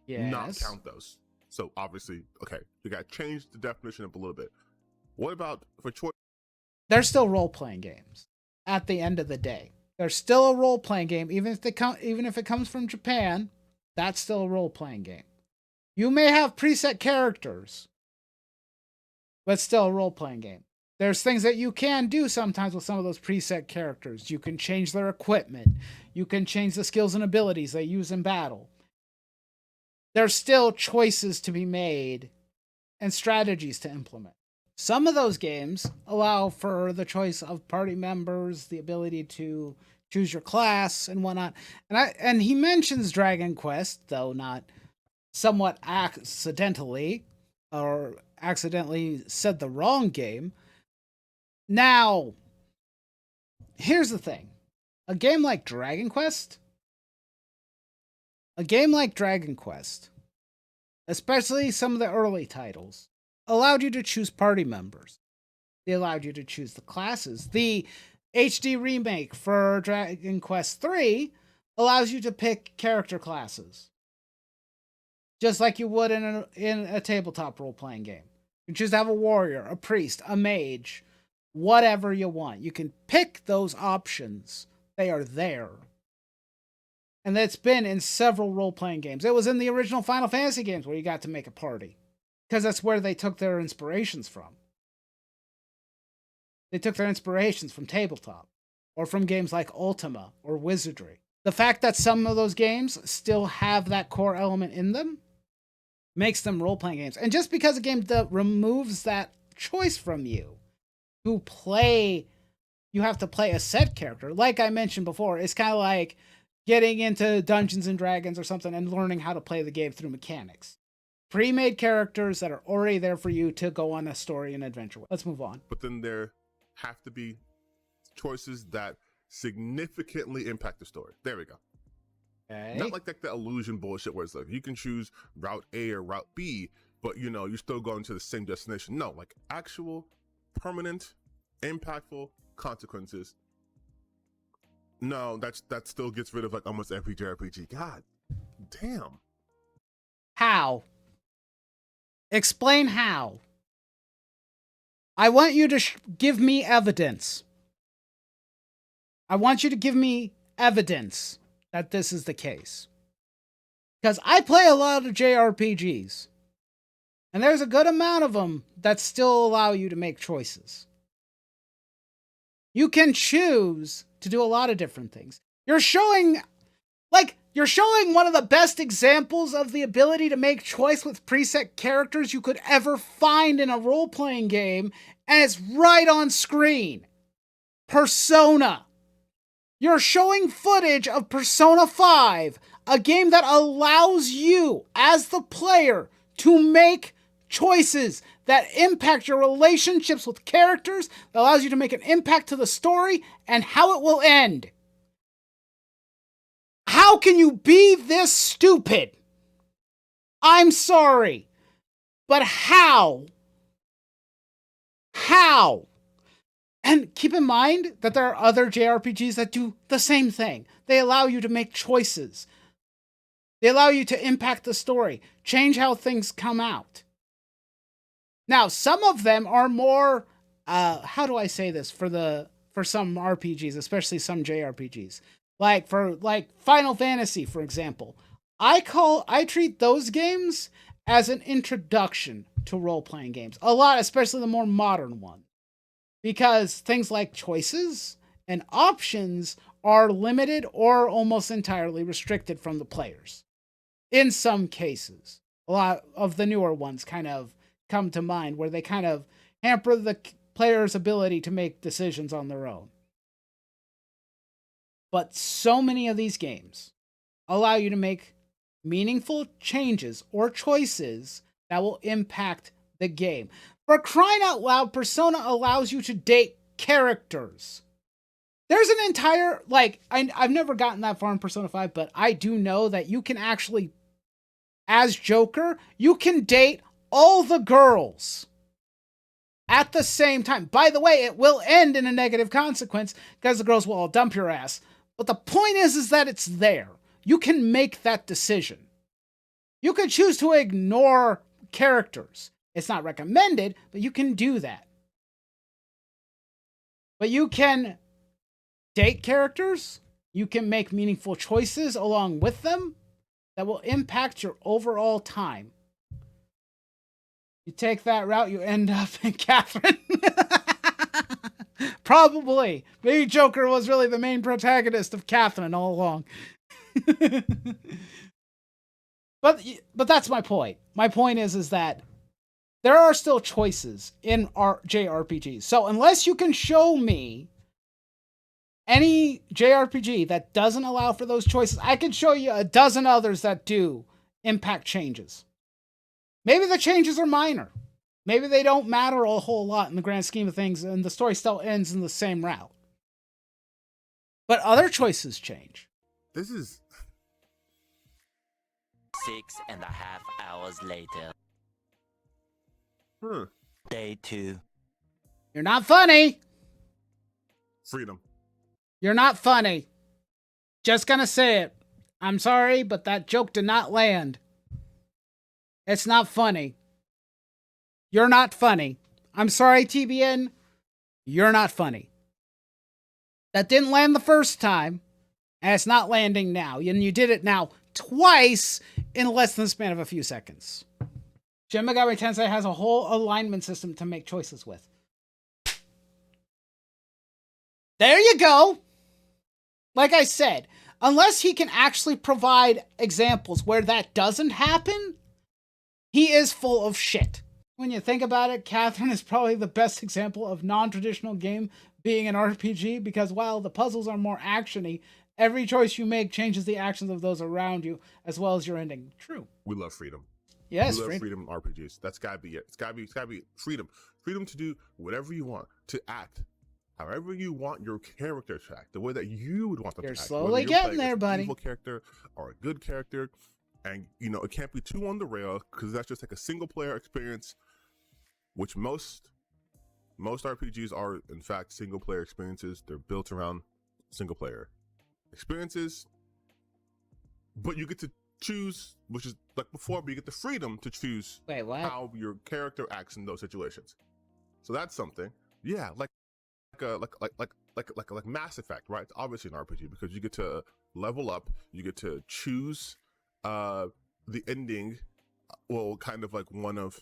not count those. So obviously, okay, you got to change the definition up a little bit. What about for choice? They're still role-playing games. At the end of the day, they're still a role-playing game, even if it comes from Japan. That's still a role-playing game. You may have preset characters, but still a role-playing game. There's things that you can do sometimes with some of those preset characters. You can change their equipment. You can change the skills and abilities they use in battle. There's still choices to be made and strategies to implement. Some of those games allow for the choice of party members, the ability to choose your class and whatnot. And he mentions Dragon Quest, though not somewhat accidentally, or accidentally said the wrong game. Now, here's the thing. A game like Dragon Quest, especially some of the early titles, allowed you to choose party members. They allowed you to choose the classes. The HD remake for Dragon Quest III allows you to pick character classes, just like you would in a tabletop role-playing game. You choose to have a warrior, a priest, a mage, whatever you want. You can pick those options. They are there. And that's been in several role-playing games. It was in the original Final Fantasy games where you got to make a party, because that's where they took their inspirations from. They took their inspirations from tabletop, or from games like Ultima or Wizardry. The fact that some of those games still have that core element in them makes them role-playing games. And just because a game that removes that choice from you, you have to play a set character, like I mentioned before, it's kind of like getting into Dungeons and Dragons or something and learning how to play the game through mechanics. Pre-made characters that are already there for you to go on a story and adventure with. Let's move on. But then there have to be choices that significantly impact the story. There we go. Okay. Not like the illusion bullshit where it's like you can choose route A or route B, but you're still going to the same destination. No, like actual, permanent, impactful consequences. No, that still gets rid of like almost every JRPG. God damn. How? Explain how. I want you to give me evidence. I want you to give me evidence that this is the case. Because I play a lot of JRPGs. And there's a good amount of them that still allow you to make choices. You can choose to do a lot of different things. You're showing one of the best examples of the ability to make choice with preset characters you could ever find in a role-playing game, and it's right on screen. Persona. You're showing footage of Persona 5, a game that allows you, as the player, to make choices that impact your relationships with characters, that allows you to make an impact to the story and how it will end. How can you be this stupid? I'm sorry, but how? How? And keep in mind that there are other JRPGs that do the same thing. They allow you to make choices. They allow you to impact the story, change how things come out. Now, some of them are more, how do I say this, for some RPGs, especially some JRPGs. Like Final Fantasy, for example. I treat those games as an introduction to role-playing games. A lot, especially the more modern ones. Because things like choices and options are limited or almost entirely restricted from the players. In some cases. A lot of the newer ones kind of come to mind where they kind of hamper the player's ability to make decisions on their own. But so many of these games allow you to make meaningful changes or choices that will impact the game. For crying out loud, Persona allows you to date characters. There's an entire, like, I've never gotten that far in Persona 5, but I do know that you can actually, as Joker, you can date all the girls at the same time. By the way, it will end in a negative consequence because the girls will all dump your ass. But the point is that it's there. You can make that decision. You could choose to ignore characters. It's not recommended, but you can do that. But you can date characters. You can make meaningful choices along with them that will impact your overall time. You take that route, you end up in Catherine. Probably. Maybe Joker was really the main protagonist of Catherine all along. But that's my point. My point is that there are still choices in JRPGs. So unless you can show me any JRPG that doesn't allow for those choices, I can show you a dozen others that do impact changes. Maybe the changes are minor. Maybe they don't matter a whole lot in the grand scheme of things, and the story still ends in the same route. But other choices change. This is 6.5 hours later. Hmm. Day 2. You're not funny. Freedom. You're not funny. Just gonna say it. I'm sorry, but that joke did not land. It's not funny. You're not funny. I'm sorry, TBN. You're not funny. That didn't land the first time, and it's not landing now. And you did it now twice in less than the span of a few seconds. Shin Megami Tensei has a whole alignment system to make choices with. There you go. Like I said, unless he can actually provide examples where that doesn't happen, he is full of shit. When you think about it, Catherine is probably the best example of non-traditional game being an RPG, because while the puzzles are more actiony, every choice you make changes the actions of those around you, as well as your ending. True. We love freedom. Yes, we love freedom in RPGs. That's gotta be it. It's gotta be freedom. Freedom to do whatever you want, to act however you want your character to act, the way that you would want them You're to act. slowly getting there, buddy. An evil character or a good character, and it can't be too on the rail, because that's just like a single player experience, which most RPGs are in fact single player experiences. They're built around single player experiences, but you get to choose, which is like before, but you get the freedom to choose how your character acts in those situations. So that's something. Yeah, like Mass Effect, right? It's obviously an RPG because you get to level up, you get to choose the ending, well, kind of like one of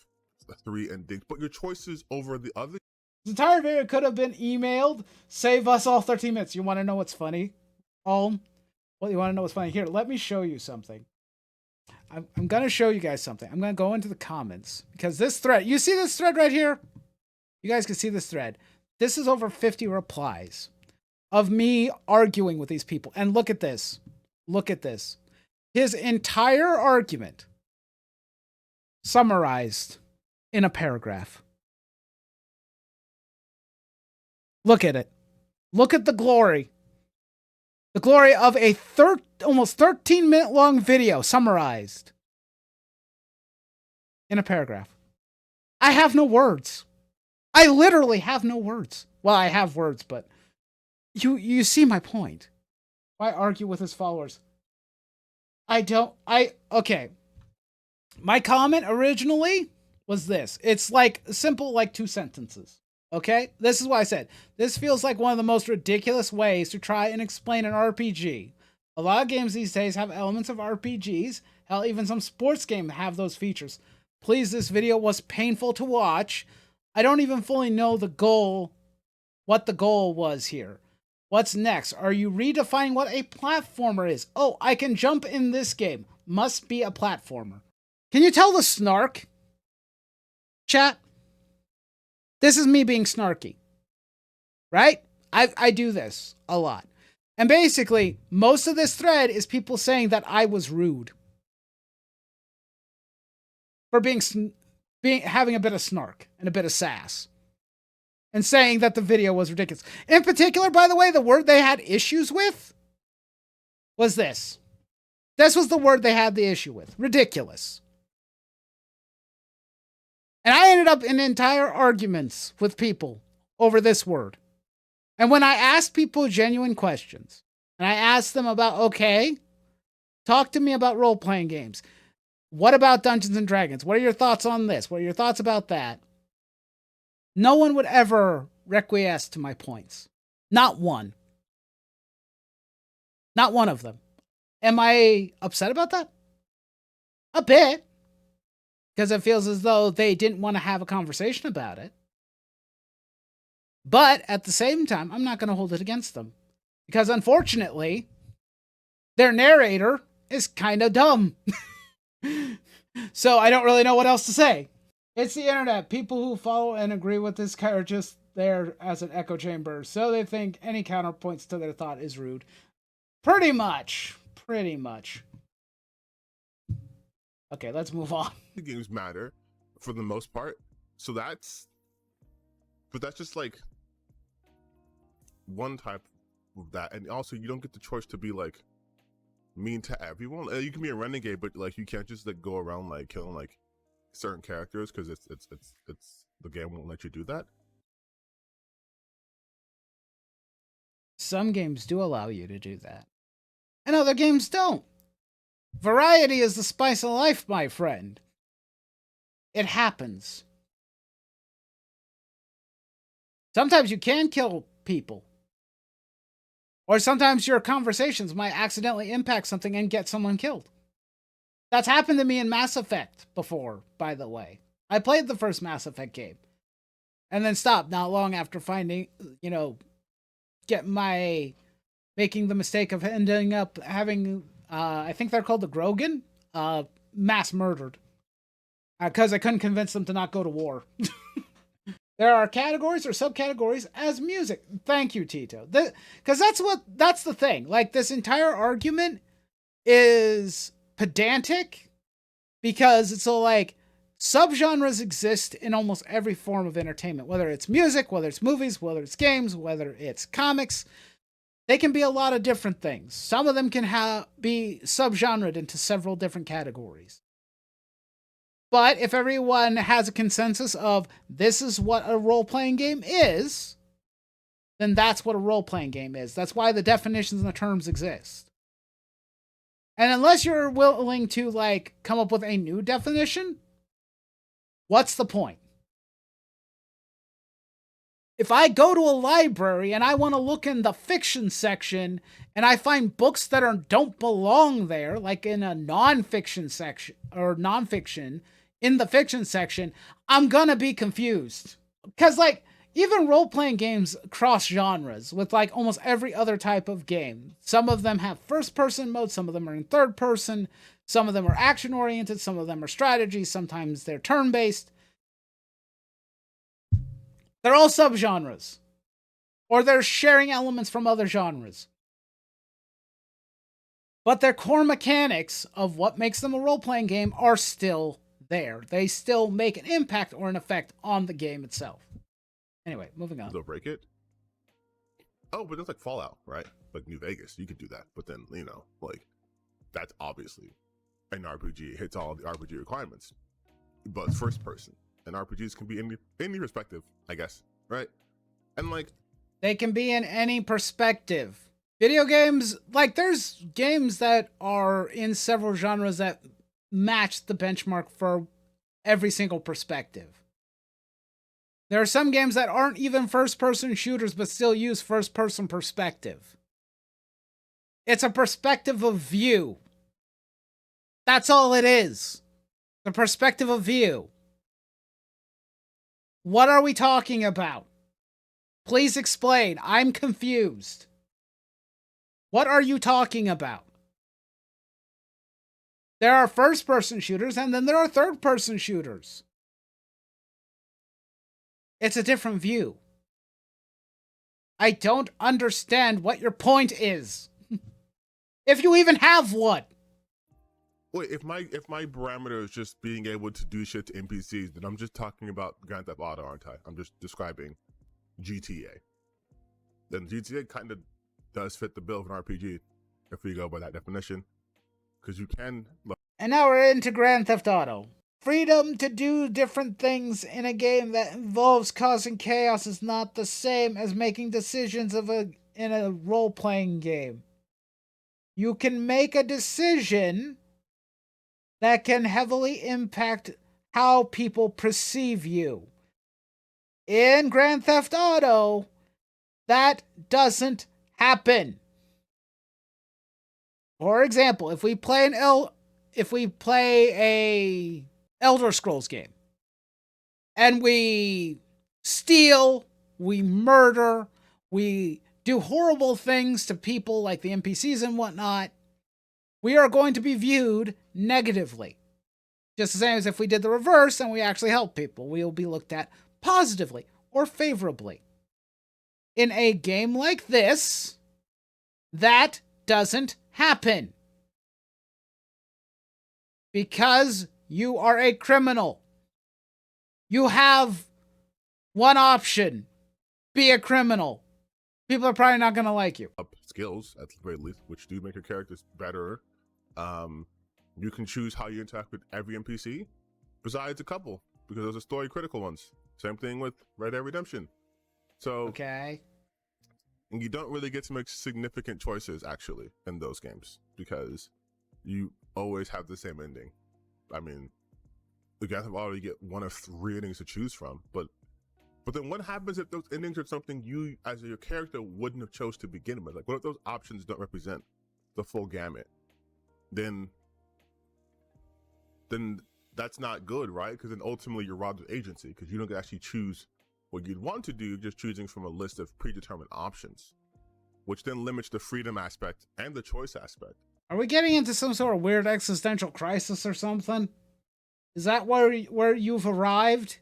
3 endings, but your choices over the other. The entire video could have been emailed. Save us all 13 minutes. You want to know what's funny? Well, you want to know what's funny? Here, let me show you something. I'm going to show you guys something. I'm going to go into the comments, because this thread, you see this thread right here? You guys can see this thread. This is over 50 replies of me arguing with these people. And look at this. Look at this. His entire argument summarized in a paragraph. Look at it. Look at the glory. The glory of a almost 13-minute long video summarized in a paragraph. I have no words. I literally have no words. Well, I have words, but you see my point. Why argue with his followers? Okay. My comment originally was this. It's like simple, like 2 sentences. Okay? This is what I said. This feels like one of the most ridiculous ways to try and explain an RPG. A lot of games these days have elements of RPGs. Hell, even some sports games have those features. Please, this video was painful to watch. I don't even fully know what the goal was here. What's next? Are you redefining what a platformer is? Oh, I can jump in this game. Must be a platformer. Can you tell the snark? Chat? This is me being snarky. Right? I do this a lot. And basically, most of this thread is people saying that I was rude. For having a bit of snark and a bit of sass. and saying that the video was ridiculous. In particular, by the way, the word they had issues with was this. This was the word they had the issue with. Ridiculous. And I ended up in entire arguments with people over this word. And when I asked people genuine questions, and I asked them about, okay, talk to me about role-playing games. What about Dungeons and Dragons? What are your thoughts on this? What are your thoughts about that? No one would ever acquiesce to my points. Not one. Not one of them. Am I upset about that? A bit. Because it feels as though they didn't want to have a conversation about it. But at the same time, I'm not going to hold it against them. Because unfortunately, their narrator is kind of dumb. So I don't really know what else to say. It's the internet. People who follow and agree with this guy are just there as an echo chamber. So they think any counterpoints to their thought is rude. Pretty much. Pretty much. Okay, let's move on. The games matter for the most part. So that's just like one type of that. And also you don't get the choice to be like mean to everyone. You can be a renegade, but like you can't just like go around like killing like certain characters because it's the game won't let you do that. Some games do allow you to do that, and other games don't. Variety is the spice of life, my friend. It happens. Sometimes you can kill people. Or sometimes your conversations might accidentally impact something and get someone killed. That's happened to me in Mass Effect before, by the way. I played the first Mass Effect game. And then stopped not long after finding, making the mistake of ending up having, I think they're called the Grogan, mass murdered. Because I couldn't convince them to not go to war. There are categories or subcategories as music. Thank you, Tito. Because that's the thing. Like, this entire argument is pedantic because it's all like subgenres exist in almost every form of entertainment, whether it's music, whether it's movies, whether it's games, whether it's comics. They can be a lot of different things. Some of them can be subgenred into several different categories. But if everyone has a consensus of this is what a role-playing game is, then that's what a role-playing game is. That's why the definitions and the terms exist. And unless you're willing to, like, come up with a new definition, what's the point? If I go to a library and I want to look in the fiction section and I find books that don't belong there, like in a non-fiction section or non-fiction, in the fiction section, I'm gonna be confused. Because, like, even role-playing games cross genres with, like, almost every other type of game. Some of them have first-person mode, some of them are in third-person, some of them are action-oriented, some of them are strategy, sometimes they're turn-based. They're all subgenres. Or they're sharing elements from other genres. But their core mechanics of what makes them a role-playing game are still there. They still make an impact or an effect on the game itself. Anyway, moving on. They'll break it. Oh, but that's like Fallout, right? Like New Vegas, you could do that. But then, like, that's obviously an RPG. It hits all the RPG requirements. But it's first person. And RPGs can be any perspective, I guess, right? And like, they can be in any perspective. Video games, like, there's games that are in several genres that match the benchmark for every single perspective. There are some games that aren't even first-person shooters but still use first-person perspective. It's a perspective of view. That's all it is. The perspective of view. What are we talking about? Please explain. I'm confused. What are you talking about? There are first-person shooters, and then there are third-person shooters. It's a different view. I don't understand what your point is. If you even have one. Wait, if my parameter is just being able to do shit to NPCs, then I'm just talking about Grand Theft Auto, aren't I? I'm just describing GTA. Then GTA kind of does fit the bill of an RPG, if we go by that definition, because you can. And now we're into Grand Theft Auto. Freedom to do different things in a game that involves causing chaos is not the same as making decisions in a role-playing game. You can make a decision that can heavily impact how people perceive you. In Grand Theft Auto, that doesn't happen. For example, if we play a Elder Scrolls game and we steal, we murder, we do horrible things to people like the NPCs and whatnot, we are going to be viewed negatively. Just the same as if we did the reverse and we actually help people. We will be looked at positively or favorably. In a game like this, that doesn't happen. Because you are a criminal. You have one option. Be a criminal. People are probably not going to like you. Up skills, at the very least, which do make your characters better. You can choose how you interact with every NPC, besides a couple, because those are story critical ones. Same thing with Red Dead Redemption. So, okay. And you don't really get to make significant choices, actually, in those games, because you always have the same ending. I mean, the guys have already get one of 3 endings to choose from, but then what happens if those endings are something you, as your character, wouldn't have chose to begin with? Like, what if those options don't represent the full gamut? Then that's not good, right? Because then ultimately you're robbed of agency, because you don't get to actually choose what you'd want to do, just choosing from a list of predetermined options, which then limits the freedom aspect and the choice aspect. Are we getting into some sort of weird existential crisis or something? Is that where you've arrived?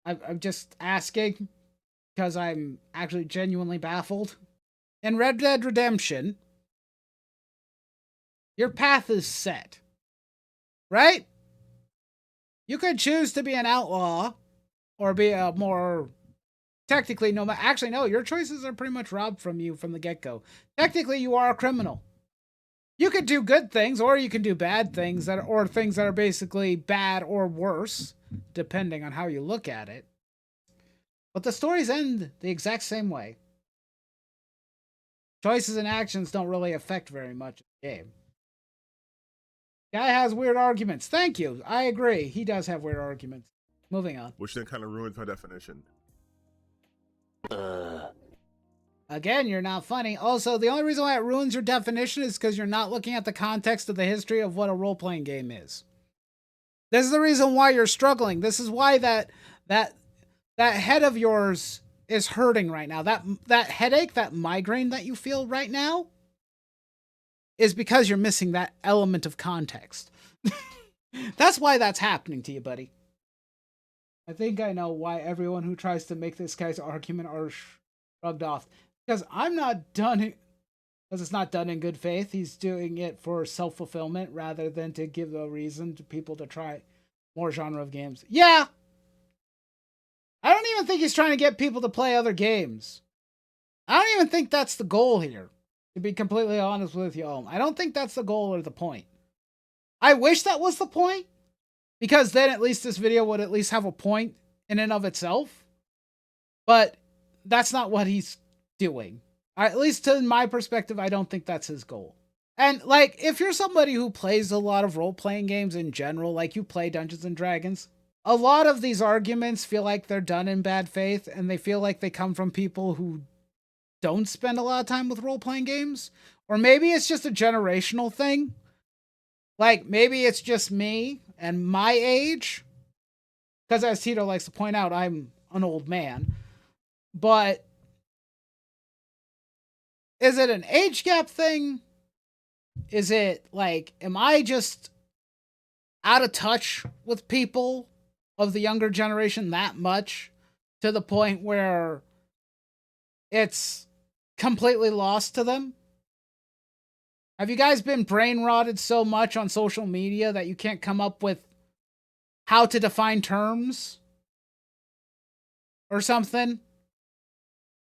I'm just asking because I'm actually genuinely baffled. In Red Dead Redemption, your path is set, right? You could choose to be an outlaw or be a more technically no, your choices are pretty much robbed from you from the get-go. Technically, you are a criminal. You could do good things or you can do bad things or things that are basically bad or worse, depending on how you look at it. But the stories end the exact same way. Choices and actions don't really affect very much in the game. Guy has weird arguments. Thank you. I agree. He does have weird arguments. Moving on. Which then kind of ruins my definition. Again, you're not funny. Also, the only reason why it ruins your definition is because you're not looking at the context of the history of what a role-playing game is. This is the reason why you're struggling. This is why that head of yours is hurting right now. That headache, that migraine that you feel right now is because you're missing that element of context. That's why that's happening to you, buddy. I think I know why everyone who tries to make this guy's argument are shrugged off. Because I'm not done, because it's not done in good faith. He's doing it for self-fulfillment rather than to give a reason to people to try more genre of games. Yeah! I don't even think he's trying to get people to play other games. I don't even think that's the goal here, to be completely honest with you all. I don't think that's the goal or the point. I wish that was the point, because then at least this video would at least have a point in and of itself. But that's not what he's doing. At least in my perspective, I don't think that's his goal. And like, if you're somebody who plays a lot of role-playing games in general, like you play Dungeons and Dragons, a lot of these arguments feel like they're done in bad faith, and they feel like they come from people who don't spend a lot of time with role-playing games. Or maybe it's just a generational thing. Like, maybe it's just me and my age. Because as Tito likes to point out, I'm an old man. But is it an age gap thing? Is it like, am I just out of touch with people of the younger generation that much to the point where it's completely lost to them? Have you guys been brain rotted so much on social media that you can't come up with how to define terms or something?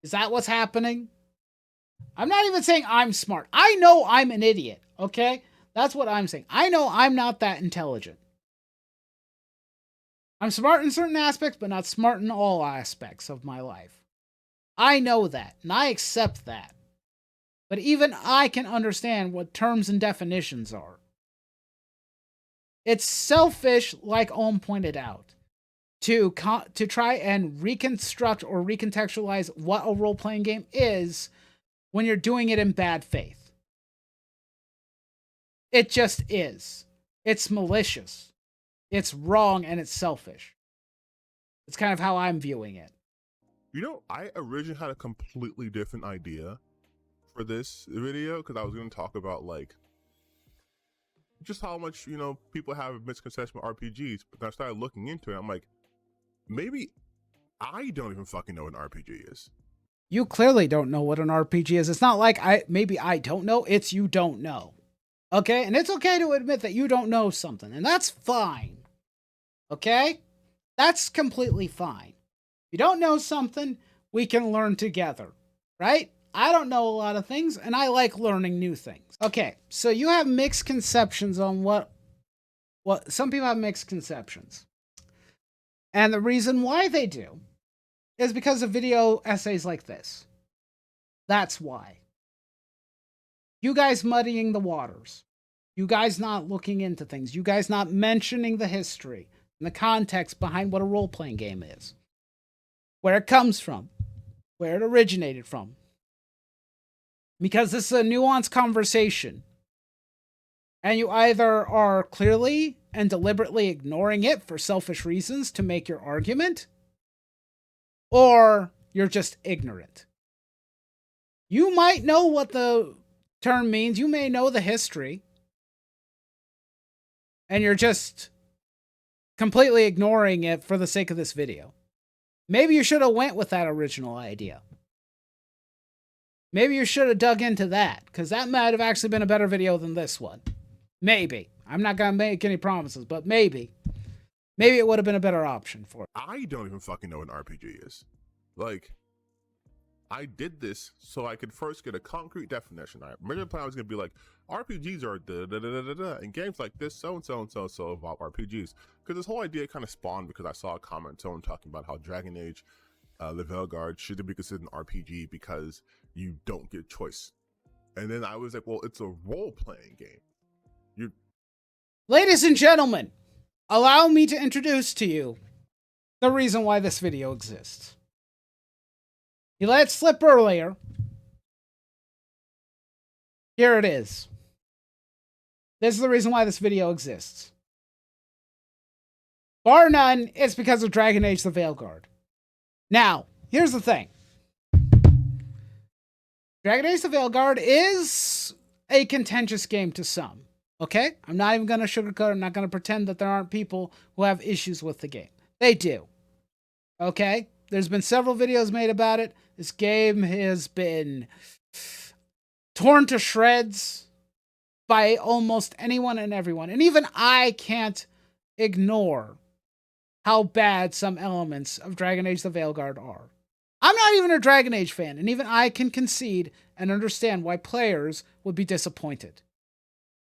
Is that what's happening? I'm not even saying I'm smart. I know I'm an idiot, okay? That's what I'm saying. I know I'm not that intelligent. I'm smart in certain aspects, but not smart in all aspects of my life. I know that, and I accept that. But even I can understand what terms and definitions are. It's selfish, like Ohm pointed out, to try and reconstruct or recontextualize what a role-playing game is when you're doing it in bad faith. It just is. It's malicious. It's wrong, and it's selfish. It's kind of how I'm viewing it. You know, I originally had a completely different idea for this video because I was going to talk about like just how much, you know, people have a misconception with RPGs, but then I started looking into it. I'm like, maybe I don't even fucking know what an RPG is. You clearly don't know what an RPG is. It's not like maybe I don't know, it's you don't know. Okay? And it's okay to admit that you don't know something, and that's fine. Okay? That's completely fine. If you don't know something, we can learn together, right? I don't know a lot of things, and I like learning new things. Okay, so you have mixed conceptions on what some people have mixed conceptions. And the reason why they do is because of video essays like this. That's why. You guys muddying the waters. You guys not looking into things. You guys not mentioning the history and the context behind what a role-playing game is. Where it comes from. Where it originated from. Because this is a nuanced conversation. And you either are clearly and deliberately ignoring it for selfish reasons to make your argument, or you're just ignorant. You might know what the term means. You may know the history. And you're just completely ignoring it for the sake of this video. Maybe you should have went with that original idea. Maybe you should have dug into that, because that might have actually been a better video than this one. Maybe. I'm not going to make any promises, but maybe. Maybe it would have been a better option for it. I don't even fucking know what an RPG is. Like, I did this so I could first get a concrete definition. I originally planned I was going to be like, RPGs are da-da-da-da-da-da, and games like this, so-and-so and so-and-so about RPGs. Because this whole idea kind of spawned because I saw a comment, someone talking about how Dragon Age the Veilguard should be considered an RPG because you don't get choice. And then I was like, well, it's a role-playing game. Ladies and gentlemen, allow me to introduce to you the reason why this video exists. You let it slip earlier. Here it is. This is the reason why this video exists. Bar none, it's because of Dragon Age the Veilguard. Now, here's the thing. Dragon Age the Veilguard is a contentious game to some. Okay? I'm not even going to sugarcoat it. I'm not going to pretend that there aren't people who have issues with the game. They do. Okay? There's been several videos made about it. This game has been torn to shreds by almost anyone and everyone. And even I can't ignore how bad some elements of Dragon Age the Veilguard are. I'm not even a Dragon Age fan, and even I can concede and understand why players would be disappointed.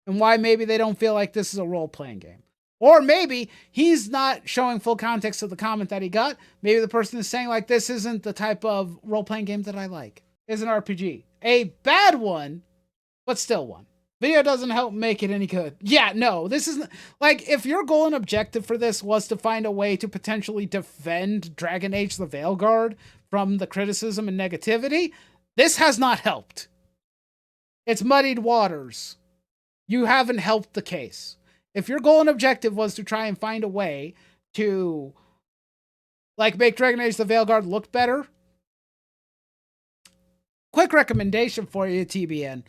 And why maybe they don't feel like this is a role-playing game. Or maybe he's not showing full context of the comment that he got. Maybe the person is saying, like, this isn't the type of role-playing game that I like. It's an RPG. A bad one, but still one. Video doesn't help make it any good. Yeah, no, this isn't... Like, if your goal and objective for this was to find a way to potentially defend Dragon Age the Veilguard from the criticism and negativity, this has not helped. It's muddied waters. You haven't helped the case. If your goal and objective was to try and find a way to, like, make Dragon Age the Veilguard look better, quick recommendation for you, TBN.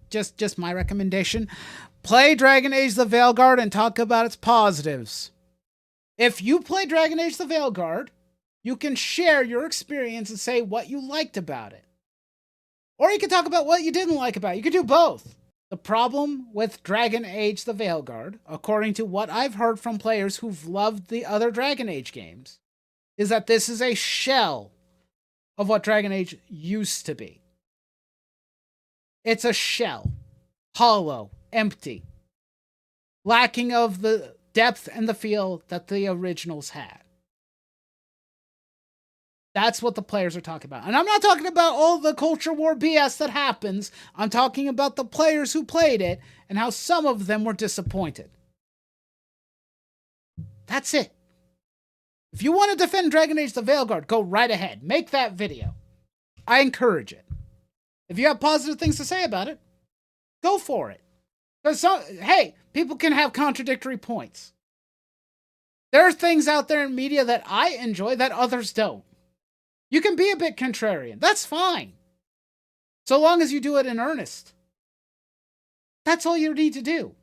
Just my recommendation. Play Dragon Age the Veilguard and talk about its positives. If you play Dragon Age the Veilguard, you can share your experience and say what you liked about it. Or you can talk about what you didn't like about it. You can do both. The problem with Dragon Age the Veilguard, according to what I've heard from players who've loved the other Dragon Age games, is that this is a shell of what Dragon Age used to be. It's a shell, hollow, empty, lacking of the depth and the feel that the originals had. That's what the players are talking about. And I'm not talking about all the culture war BS that happens. I'm talking about the players who played it and how some of them were disappointed. That's it. If you want to defend Dragon Age the Veilguard, go right ahead. Make that video. I encourage it. If you have positive things to say about it, go for it. Because, hey, people can have contradictory points. There are things out there in media that I enjoy that others don't. You can be a bit contrarian. That's fine. So long as you do it in earnest. That's all you need to do.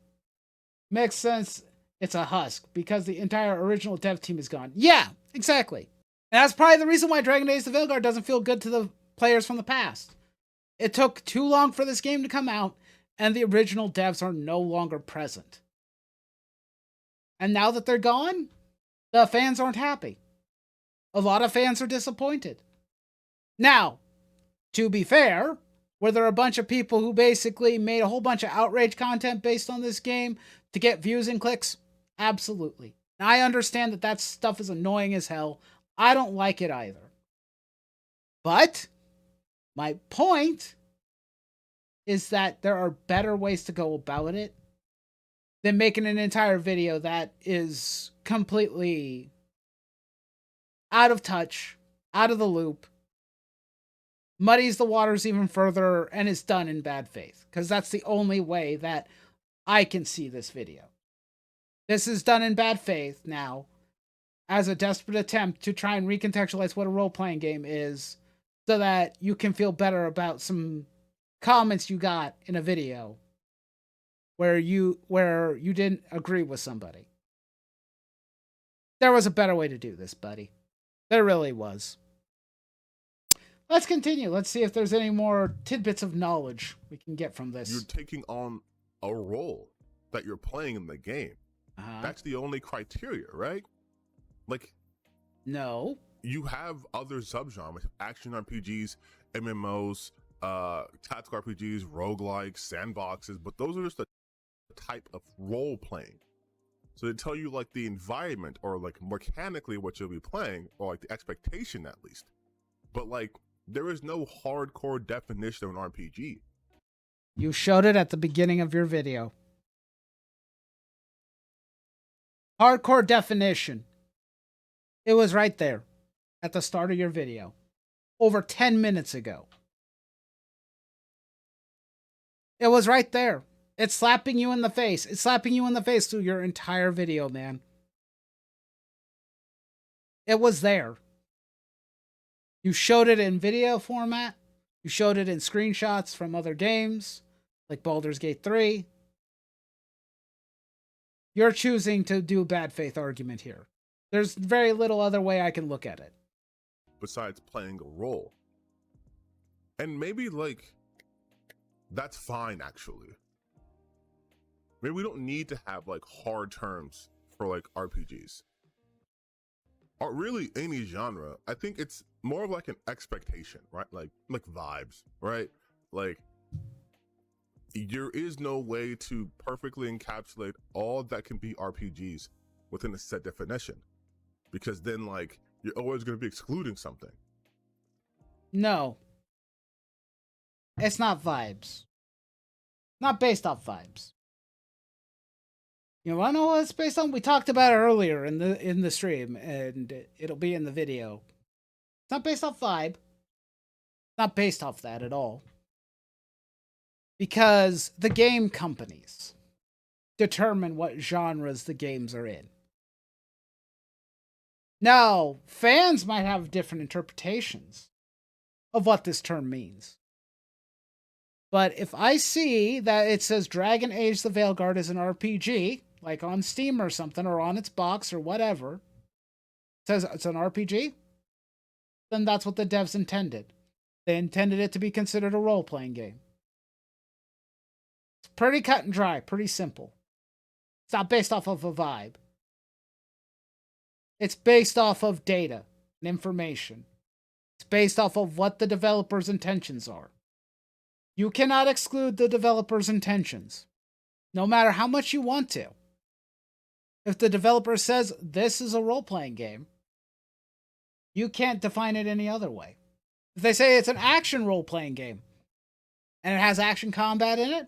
Makes sense. It's a husk because the entire original dev team is gone. Yeah, exactly. And that's probably the reason why Dragon Age the Veilguard doesn't feel good to the players from the past. It took too long for this game to come out, and the original devs are no longer present. And now that they're gone, the fans aren't happy. A lot of fans are disappointed. Now, to be fair, were there a bunch of people who basically made a whole bunch of outrage content based on this game to get views and clicks? Absolutely. Now, I understand that that stuff is annoying as hell. I don't like it either. But my point is that there are better ways to go about it than making an entire video that is completely out of touch, out of the loop, muddies the waters even further, and is done in bad faith. Because that's the only way that I can see this video. This is done in bad faith now, as a desperate attempt to try and recontextualize what a role-playing game is, so that you can feel better about some comments you got in a video where you didn't agree with somebody. There was a better way to do this, buddy. There really was. Let's continue. Let's see if there's any more tidbits of knowledge we can get from this. You're taking on a role that you're playing in the game. That's the only criteria, right? Like, no. You have other subgenres, action RPGs, MMOs, tactical RPGs, roguelikes, sandboxes, but those are just the type of role playing. So they tell you like the environment or like mechanically what you'll be playing, or like the expectation at least. But like there is no hardcore definition of an RPG. You showed it at the beginning of your video. Hardcore definition. It was right there at the start of your video. Over 10 minutes ago. It was right there. It's slapping you in the face. It's slapping you in the face through your entire video, man. It was there. You showed it in video format. You showed it in screenshots from other games, like Baldur's Gate 3. You're choosing to do a bad faith argument here. There's very little other way I can look at it. Besides playing a role. And maybe like, that's fine actually. Maybe we don't need to have like hard terms for like RPGs. Or really any genre. I think it's more of like an expectation, right? Like vibes, right? Like there is no way to perfectly encapsulate all that can be RPGs within a set definition. Because then like you're always going to be excluding something. No. It's not vibes. Not based off vibes. You wanna know what it's based on? We talked about it earlier in the stream, and it'll be in the video. It's not based off vibe. It's not based off that at all. Because the game companies determine what genres the games are in. Now, fans might have different interpretations of what this term means. But if I see that it says Dragon Age the Veilguard is an RPG, like on Steam or something, or on its box or whatever, it says it's an RPG, then that's what the devs intended. They intended it to be considered a role-playing game. It's pretty cut and dry, pretty simple. It's not based off of a vibe. It's based off of data and information. It's based off of what the developer's intentions are. You cannot exclude the developer's intentions, no matter how much you want to. If the developer says this is a role-playing game, you can't define it any other way. If they say it's an action role-playing game, and it has action combat in it,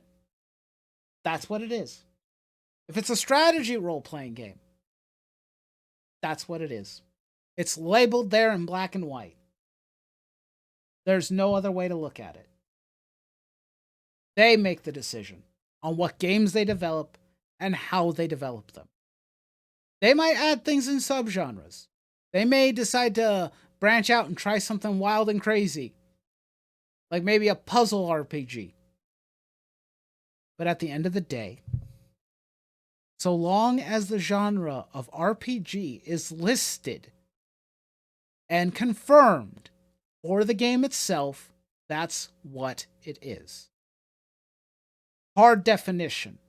that's what it is. If it's a strategy role-playing game, that's what it is. It's labeled there in black and white. There's no other way to look at it. They make the decision on what games they develop and how they develop them. They might add things in subgenres. They may decide to branch out and try something wild and crazy, like maybe a puzzle RPG. But at the end of the day, so long as the genre of RPG is listed and confirmed for the game itself, that's what it is. Hard definition.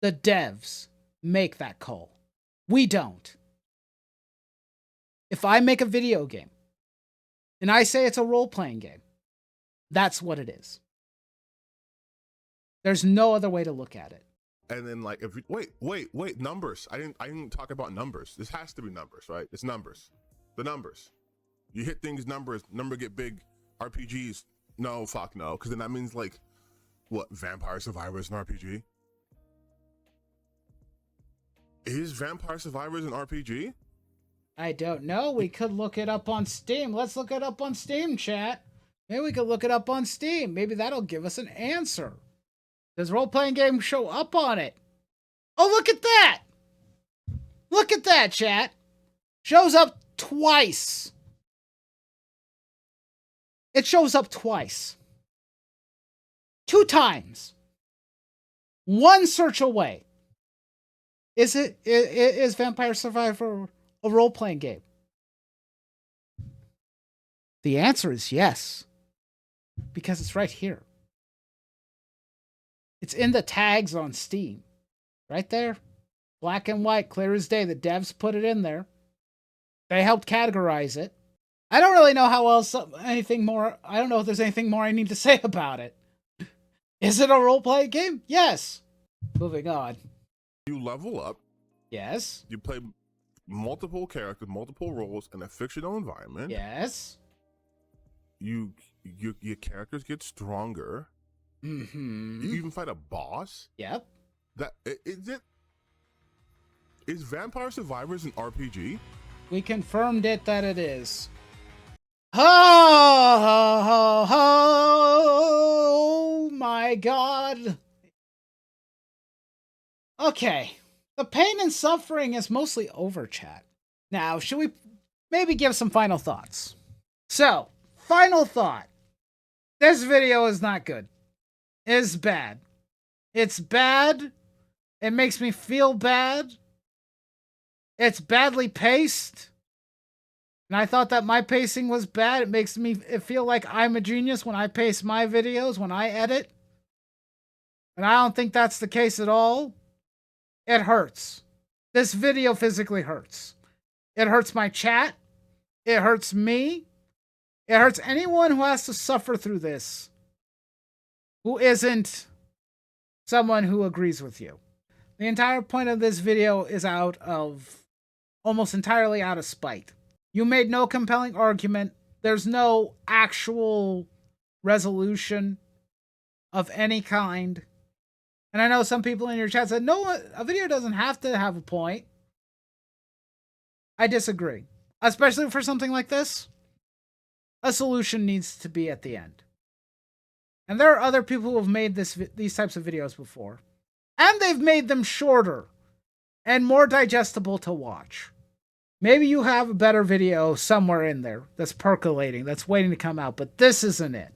The devs make that call. We don't. If I make a video game and I say it's a role-playing game, that's what it is. There's no other way to look at it. And then like, if you, wait, numbers. I didn't talk about numbers. This has to be numbers, right? It's numbers. The numbers. You hit things, number get big. RPGs, no, fuck no. Because then that means like, what, Vampire Survivors an RPG? Is Vampire Survivors an RPG? I don't know. We could look it up on Steam. Let's look it up on Steam, chat. Maybe we could look it up on Steam. Maybe that'll give us an answer. Does role-playing games show up on it? Oh, look at that! Look at that, chat. Shows up twice. It shows up twice. 2 times. 1 search away. Is Vampire Survivor a role-playing game? The answer is yes. Because it's right here. It's in the tags on Steam. Right there. Black and white, clear as day. The devs put it in there. They helped categorize it. I don't really know how else, anything more. I don't know if there's anything more I need to say about it. Is it a role-playing game? Yes. Moving on. You level up. Yes. You play multiple characters, multiple roles in a fictional environment. Yes. Your characters get stronger. Mm-hmm. You even fight a boss. Yep. Is Vampire Survivors an RPG? We confirmed it that it is. Ho, ho, ho, ho, my God. Okay. The pain and suffering is mostly over, chat. Now, should we maybe give some final thoughts? So, final thought. This video is not good. It's bad. It's bad. It makes me feel bad. It's badly paced. And I thought that my pacing was bad. It makes me feel like I'm a genius when I pace my videos, when I edit. And I don't think that's the case at all. It hurts. This video physically hurts. It hurts my chat. It hurts me. It hurts anyone who has to suffer through this, who isn't someone who agrees with you. The entire point of this video is almost entirely out of spite. You made no compelling argument. There's no actual resolution of any kind. And I know some people in your chat said, no, a video doesn't have to have a point. I disagree. Especially for something like this. A solution needs to be at the end. And there are other people who have made these types of videos before. And they've made them shorter and more digestible to watch. Maybe you have a better video somewhere in there that's percolating, that's waiting to come out, but this isn't it.